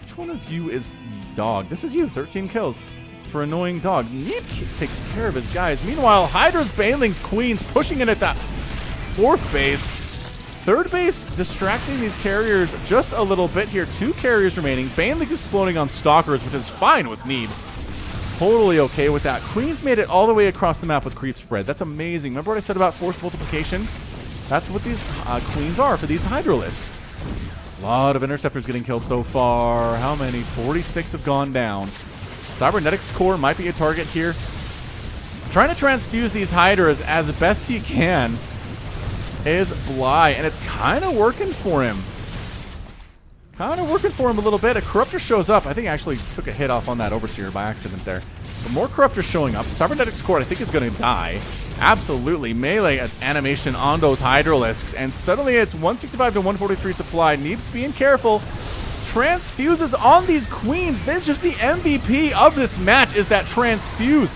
Which one of you is Dog? This is you. 13 kills for annoying Dog. Neeb takes care of his guys. Meanwhile, Hydras, Banelings, Queens pushing in at that 4th base. 3rd base distracting these carriers just a little bit here. 2 carriers remaining. Banelings exploding on Stalkers, which is fine with Neeb. Totally okay with that. Queens made it all the way across the map with creep spread. That's amazing. Remember what I said about force multiplication? That's what these Queens are for these Hydralisks. A lot of interceptors getting killed so far. How many? 46 have gone down. Cybernetics core might be a target here. Trying to transfuse these Hydras as best he can is Bly, and it's kind of working for him. Kind of working for him a little bit. A Corruptor shows up. I think I actually took a hit off on that Overseer by accident there. But more Corruptors showing up. Cybernetics core, I think, is going to die. Absolutely. Melee as animation on those Hydralisks. And suddenly it's 165 to 143 supply. Neeb's being careful. Transfuses on these Queens. That's just the MVP of this match, is that transfuse.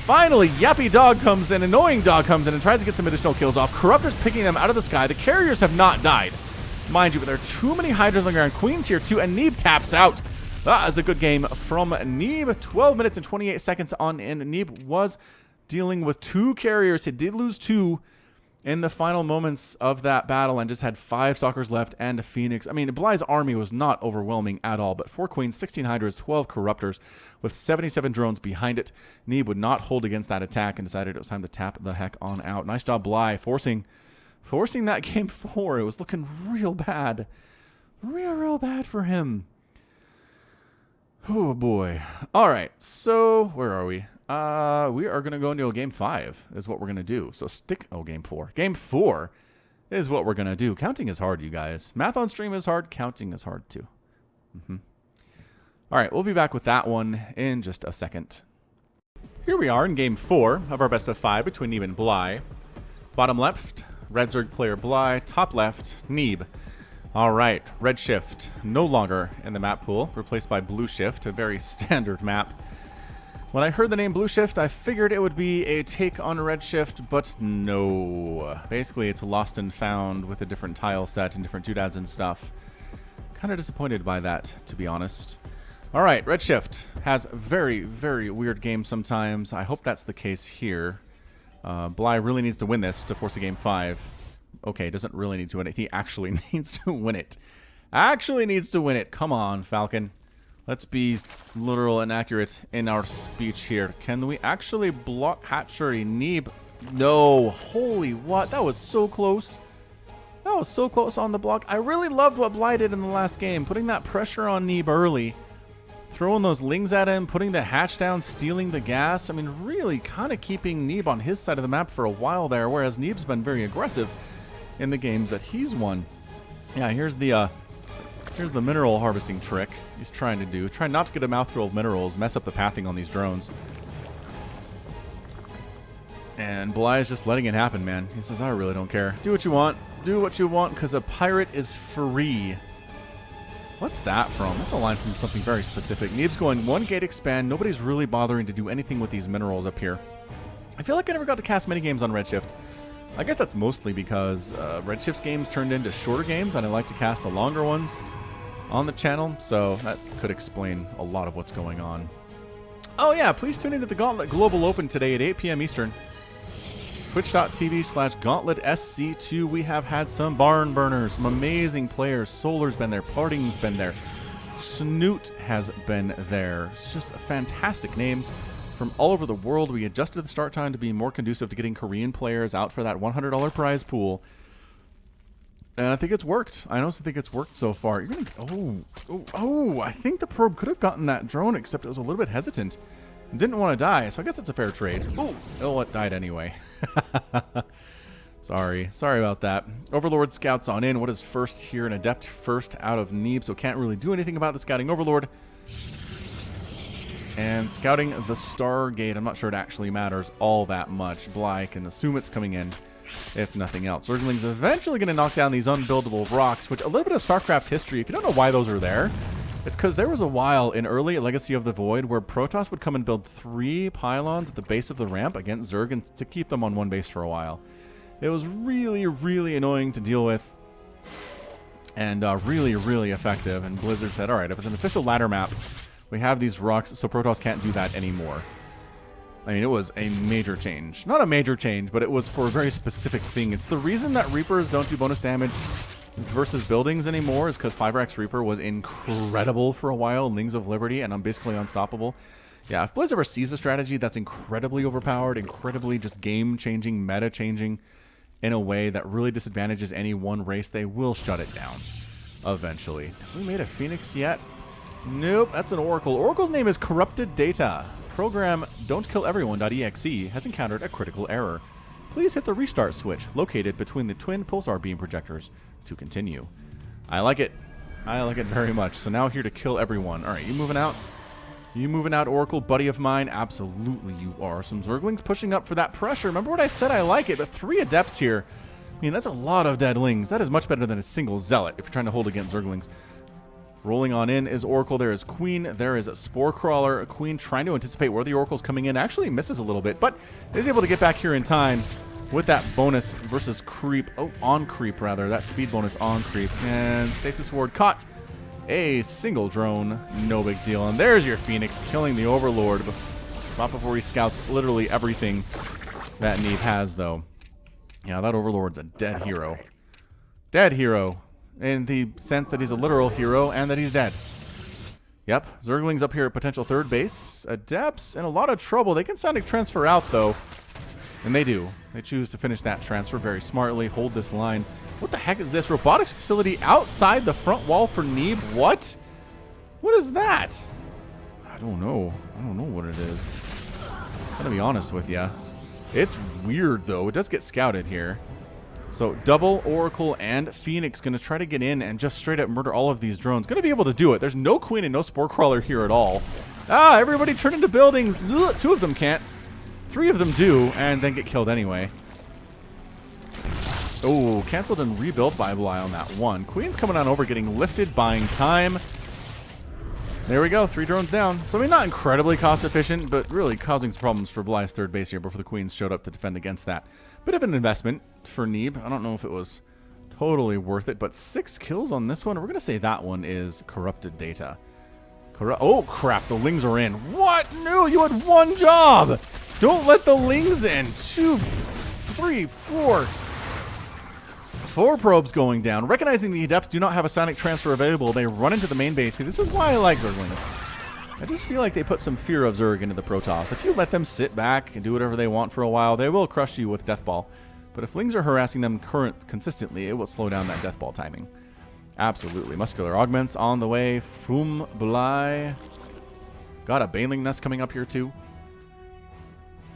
Finally, Yappy Dog comes in, Annoying Dog comes in and tries to get some additional kills off. Corruptors picking them out of the sky. The carriers have not died, mind you, but there are too many Hydras on the ground. Queens here too, and Neeb taps out. That is a good game from Neeb. 12 minutes and 28 seconds on in. Neeb was dealing with 2 carriers. He did lose 2 in the final moments of that battle and just had 5 Stalkers left and a Phoenix. I mean, Bly's army was not overwhelming at all, but 4 Queens, 16 Hydras, 12 Corruptors with 77 drones behind it. Neeb would not hold against that attack and decided it was time to tap the heck on out. Nice job, Bly, forcing that game 4. It was looking real bad. Real bad for him. Oh, boy. All right, so where are we? We are going to go into a game 5 is what we're going to do. So game 4. Game 4 is what we're going to do. Counting is hard, you guys. Math on stream is hard. Counting is hard, too. All right, we'll be back with that one in just a second. Here we are in Game 4 of our best of 5 between Neeb and Bly. Bottom left, Red Zerg player Bly. Top left, Neeb. All right, Red Shift no longer in the map pool, replaced by Blue Shift, a very standard map. When I heard the name Blue Shift, I figured it would be a take on Red Shift, but no. Basically, it's lost and found with a different tile set and different doodads and stuff. Kind of disappointed by that, to be honest. All right, Red Shift has very, very weird games sometimes. I hope that's the case here. Bly really needs to win this to force a Game 5. Okay, doesn't really need to win it. He actually needs to win it. Actually needs to win it. Come on, Falcon. Let's be literal and accurate in our speech here. Can we actually block Hatchery? Neeb? No. Holy what? That was so close. That was so close on the block. I really loved what Bly did in the last game. Putting that pressure on Neeb early. Throwing those lings at him. Putting the hatch down. Stealing the gas. I mean, really kind of keeping Neeb on his side of the map for a while there. Whereas Neeb's been very aggressive in the games that he's won. Yeah, here's the mineral harvesting trick he's trying to do. Try not to get a mouthful of minerals, mess up the pathing on these drones. And Bly is just letting it happen, man. He says, I really don't care. Do what you want. Do what you want, because a pirate is free. What's that from? That's a line from something very specific. Neeb's going 1 gate expand. Nobody's really bothering to do anything with these minerals up here. I feel like I never got to cast many games on Redshift. I guess that's mostly because Redshift games turned into shorter games, and I like to cast the longer ones on the channel, so that could explain a lot of what's going on. Oh yeah, please tune into the Gauntlet Global Open today at 8 p.m. Eastern. Twitch.tv/GauntletSC2. We have had some barn burners, some amazing players. Solar's been there, Parting's been there, Snoot has been there. It's just fantastic names from all over the world. We adjusted the start time to be more conducive to getting Korean players out for that $100 prize pool. And I think it's worked. I honestly think it's worked so far. You're gonna, I think the probe could have gotten that drone, except it was a little bit hesitant. Didn't want to die, so I guess it's a fair trade. Oh, it died anyway. Sorry about that. Overlord scouts on in. What is first here? An Adept first out of Neeb, so can't really do anything about the scouting Overlord. And scouting the Stargate, I'm not sure it actually matters all that much. Bly can assume it's coming in, if nothing else. Zergling's eventually going to knock down these unbuildable rocks, which a little bit of StarCraft history. If you don't know why those are there, it's because there was a while in early Legacy of the Void where Protoss would come and build 3 pylons at the base of the ramp against Zerg and to keep them on one base for a while. It was really, really annoying to deal with and really, really effective. And Blizzard said, all right, if it's an official ladder map, we have these rocks, so Protoss can't do that anymore. I mean, it was a major change. Not a major change, but it was for a very specific thing. It's the reason that Reapers don't do bonus damage versus buildings anymore is because 5X Reaper was incredible for a while, Lings of Liberty, and I'm basically unstoppable. Yeah, if Blizz ever sees a strategy that's incredibly overpowered, incredibly just game-changing, meta-changing in a way that really disadvantages any one race, they will shut it down eventually. Have we made a Phoenix yet? Nope, that's an Oracle. Oracle's name is Corrupted Data. Program don'tkilleveryone.exe has encountered a critical error. Please hit the restart switch located between the twin pulsar beam projectors to continue. I like it. I like it very much. So now here to kill everyone. All right, you moving out? You moving out, Oracle, buddy of mine? Absolutely you are. Some Zerglings pushing up for that pressure. Remember what I said? I like it, but 3 Adepts here. I mean, that's a lot of dead Lings. That is much better than a single Zealot if you're trying to hold against Zerglings. Rolling on in is Oracle. There is Queen. There is a Spore Crawler. Queen trying to anticipate where the Oracle's coming in. Actually misses a little bit, but is able to get back here in time with that bonus versus creep. Oh, on creep, rather. That speed bonus on creep. And Stasis Ward caught a single drone. No big deal. And there's your Phoenix killing the Overlord. Not before he scouts literally everything that Neeb has, though. Yeah, that Overlord's a dead hero. Dead hero. In the sense that he's a literal hero and that he's dead. Yep, Zerglings up here at potential 3rd base. Adepts in a lot of trouble. They can Sonic transfer out, though. And they do. They choose to finish that transfer very smartly. Hold this line. What the heck is this? Robotics facility outside the front wall for Neeb? What? What is that? I don't know. I don't know what it is. I'm gonna be honest with you. It's weird, though. It does get scouted here. So double Oracle and Phoenix going to try to get in and just straight up murder all of these drones. Going to be able to do it. There's no Queen and no Spore Crawler here at all. Ah, everybody turn into buildings. Ugh, 2 of them can't. 3 of them do, and then get killed anyway. Oh, canceled and rebuilt by Bly on that one. Queen's coming on over, getting lifted, buying time. There we go, 3 drones down. So, I mean, not incredibly cost efficient, but really causing some problems for Bly's third base here before the Queens showed up to defend against that. Bit of an investment for Neeb. I don't know if it was totally worth it, but 6 kills on this one. We're going to say that one is corrupted data. Oh, crap, the Lings are in. What? No, you had 1 job. Don't let the Lings in. 2, 3, 4. 4 probes going down. Recognizing the Adepts do not have a Sonic Transfer available, they run into the main base. See, this is why I like Zerglings. I just feel like they put some fear of Zerg into the Protoss. If you let them sit back and do whatever they want for a while, they will crush you with Death Ball. But if Lings are harassing them consistently, it will slow down that Death Ball timing. Absolutely. Muscular Augments on the way. Fum Bly. Got a Baneling Nest coming up here too.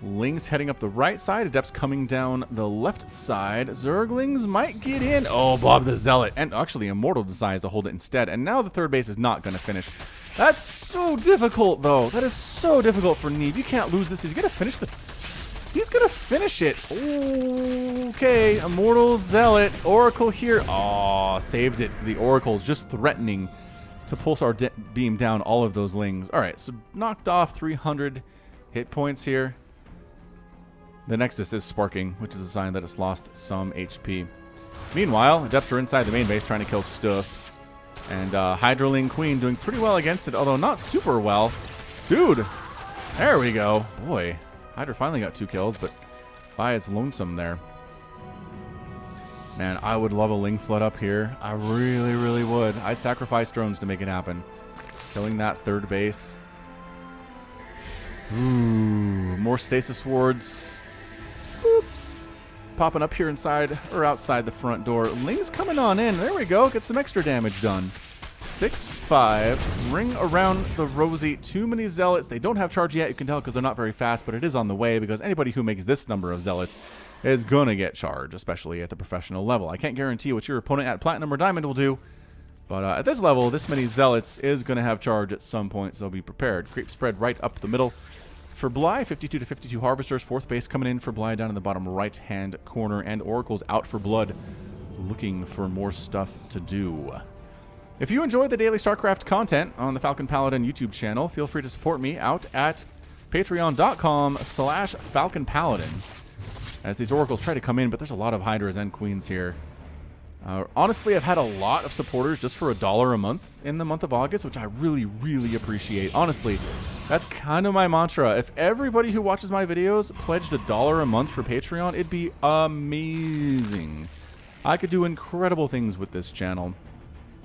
Lings heading up the right side. Adepts coming down the left side. Zerglings might get in. Oh, Bob the Zealot. And actually, Immortal decides to hold it instead. And now the third base is not going to finish. That's so difficult, though. That is so difficult for Neeb. You can't lose this. He's going to finish the... He's going to finish it. Okay. Immortal Zealot. Oracle here. Aw, saved it. The Oracle's just threatening to Pulsar beam down all of those Lings. All right, so knocked off 300 hit points here. The Nexus is sparking, which is a sign that it's lost some HP. Meanwhile, Adepts are inside the main base trying to kill stuff. And Hydroling Queen doing pretty well against it, although not super well. Dude, there we go. Boy, Hydra finally got 2 kills, but Bly is lonesome there. Man, I would love a Ling Flood up here. I really, really would. I'd sacrifice drones to make it happen. Killing that third base. Ooh, more Stasis Wards. Boop. Popping up here inside or outside the front door. Ling's coming on in. There we go. Get some extra damage done. 6-5. Ring around the Rosie. Too many Zealots. They don't have charge yet. You can tell because they're not very fast, but it is on the way because anybody who makes this number of Zealots is going to get charge, especially at the professional level. I can't guarantee what your opponent at Platinum or Diamond will do, but at this level, this many Zealots is going to have charge at some point, so be prepared. Creep spread right up the middle. For Bly, 52 to 52 Harvesters, 4th base coming in for Bly down in the bottom right-hand corner, and Oracle's out for blood, looking for more stuff to do. If you enjoy the daily StarCraft content on the Falcon Paladin YouTube channel, feel free to support me out at patreon.com/FalconPaladin. As these Oracles try to come in, but there's a lot of Hydras and Queens here. Honestly, I've had a lot of supporters just for $1 a month in the month of August, which I really, really appreciate. Honestly, that's kind of my mantra. If everybody who watches my videos pledged $1 a month for Patreon, it'd be amazing. I could do incredible things with this channel.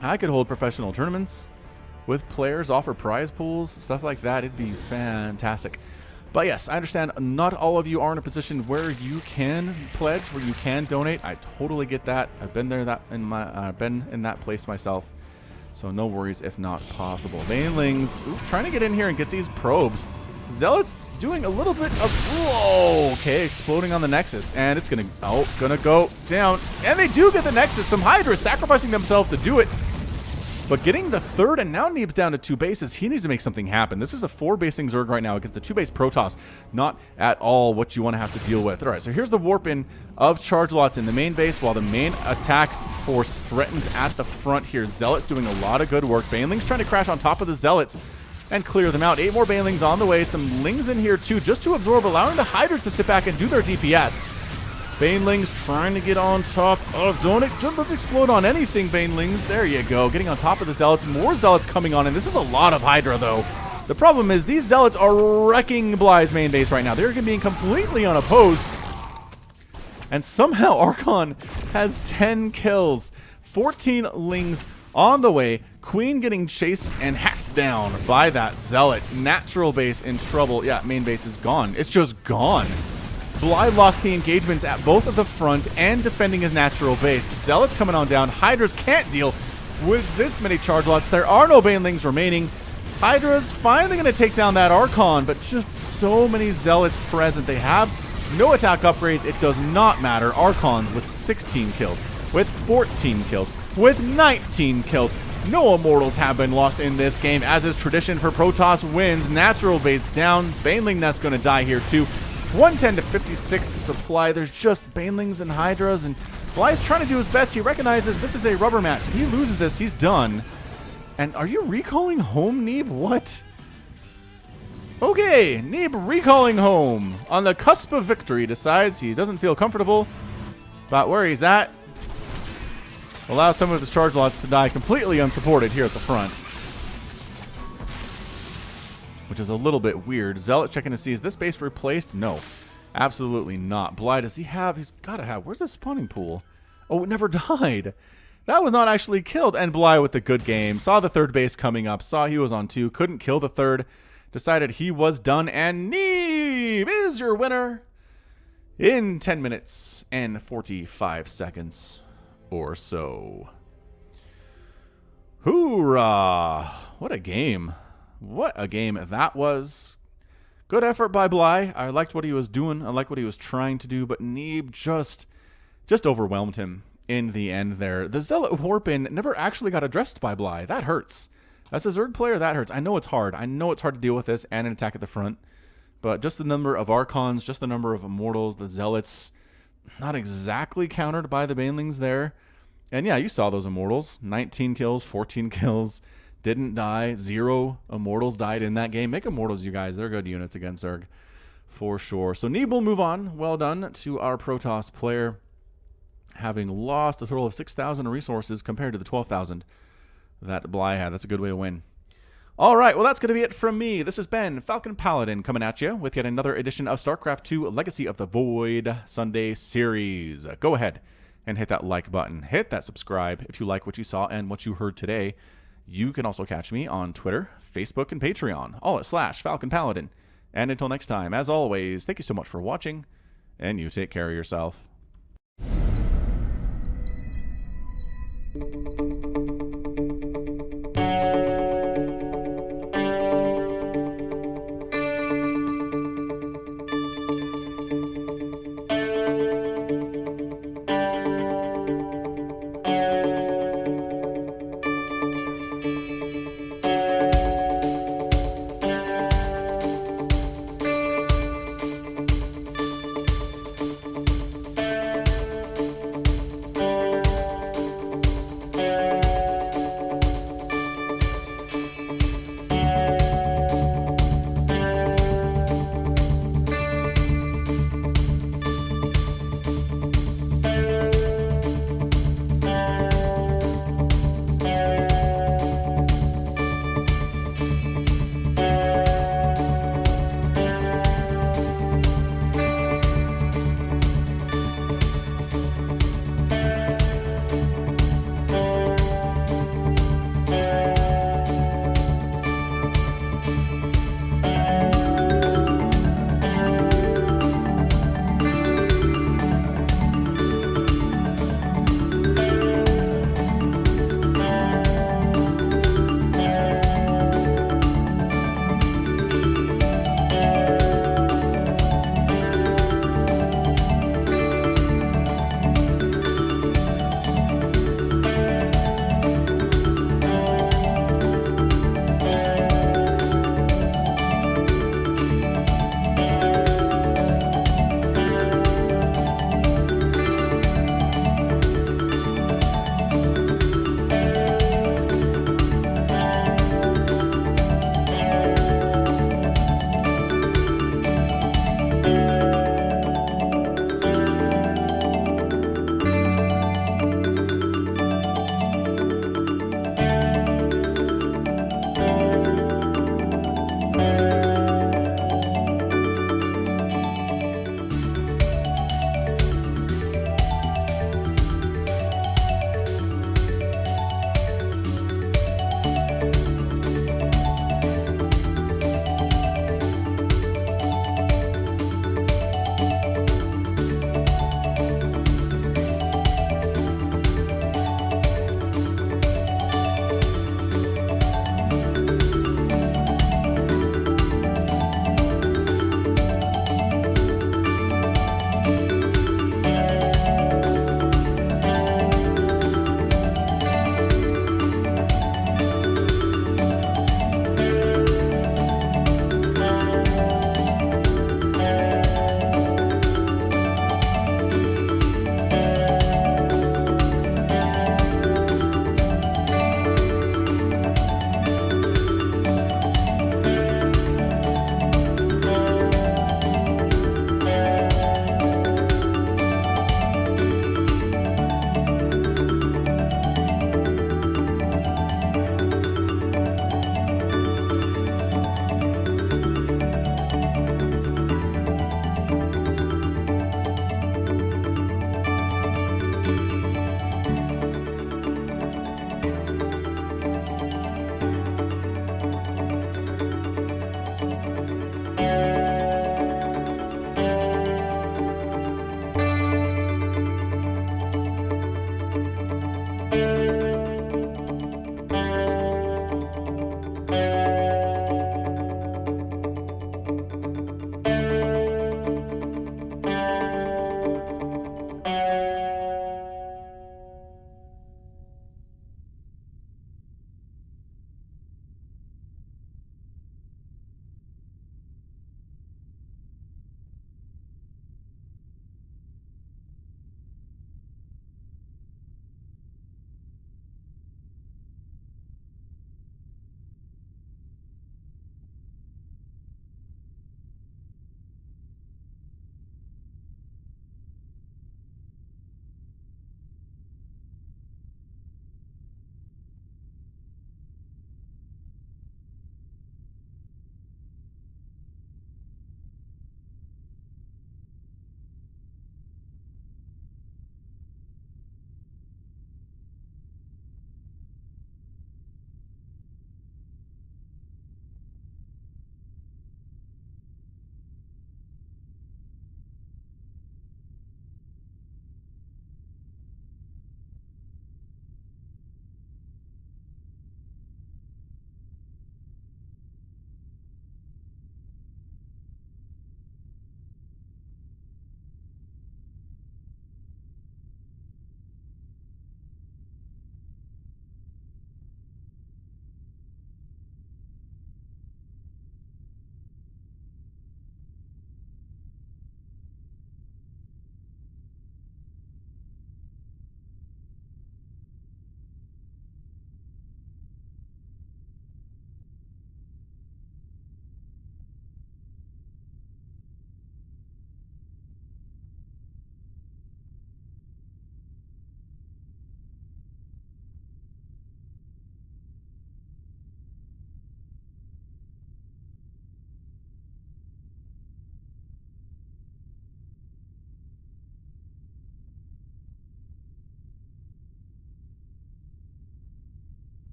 I could hold professional tournaments with players, offer prize pools, stuff like that. It'd be fantastic. But yes, I understand not all of you are in a position where you can pledge, where you can donate. I totally get that. I've been there, been in that place myself. So no worries if not possible. Banelings, trying to get in here and get these probes. Zealots doing a little bit of, whoa, okay, exploding on the Nexus, and it's gonna go down, and they do get the Nexus. Some Hydras sacrificing themselves to do it. But getting the third, and now Neeb's down to 2 bases. He needs to make something happen. This is a 4-basing Zerg right now against the 2-base Protoss. Not at all what you want to have to deal with. All right, so here's the warp in of charge lots in the main base while the main attack force threatens at the front here. Zealots doing a lot of good work. Banelings trying to crash on top of the Zealots and clear them out. 8 more Banelings on the way. Some Lings in here too, just to absorb, allowing the Hydras to sit back and do their DPS. Banelings trying to get on top of... Don't let's explode on anything, Banelings. There you go. Getting on top of the Zealots. More Zealots coming on, and this is a lot of Hydra, though. The problem is these Zealots are wrecking Bly's main base right now. They're being completely unopposed. And somehow Archon has 10 kills. 14 Lings on the way. Queen getting chased and hacked down by that Zealot. Natural base in trouble. Yeah, main base is gone. It's just gone. Bly lost the engagements at both of the front and defending his natural base. Zealots coming on down. Hydras can't deal with this many charge lots. There are no Banelings remaining. Hydra's finally going to take down that Archon, but just so many Zealots present. They have No attack upgrades, it does not matter. Archons with 16 kills, with 14 kills, with 19 kills. No immortals have been lost in this game, as is tradition for Protoss wins. Natural base down. Baneling Nest going to die here too. 110 to 56 supply. There's just Banelings and Hydras, and Bly's trying to do his best. He recognizes this is a rubber match. If he loses this, he's done. And are you recalling home, Neeb? What? Okay, Neeb recalling home. On the cusp of victory, decides he doesn't feel comfortable about where he's at. Allow some of his charge lots to die completely unsupported here at the front. Which is a little bit weird. Zealot checking to see, is this base replaced? No, absolutely not. Bly, does he have? He's got to have. Where's the spawning pool? Oh, it never died. That was not actually killed. And Bly with the good game. Saw the third base coming up. Saw he was on 2. Couldn't kill the third. Decided he was done. And Neeb is your winner in 10 minutes and 45 seconds. Or so. Hoorah! What a game. What a game that was. Good effort by Bly. I liked what he was doing. I liked what he was trying to do, but Neeb just overwhelmed him in the end there. The Zealot Warp-In never actually got addressed by Bly. That hurts. As a Zerg player, that hurts. I know it's hard. I know it's hard to deal with this and an attack at the front, but just the number of Archons, just the number of Immortals, the Zealots, not exactly countered by the Banelings there. And yeah, you saw those Immortals. 19 kills, 14 kills, didn't die. 0 Immortals died in that game. Make Immortals, you guys. They're good units against Zerg, for sure. So Neeb will move on. Well done to our Protoss player, having lost a total of 6,000 resources compared to the 12,000 that Bly had. That's a good way to win. All right, well, that's going to be it from me. This has been Falcon Paladin coming at you with yet another edition of StarCraft 2 Legacy of the Void Sunday Series. Go ahead and hit that like button. Hit that subscribe if you like what you saw and what you heard today. You can also catch me on Twitter, Facebook, and Patreon, all at /Falcon Paladin. And until next time, as always, thank you so much for watching, and you take care of yourself.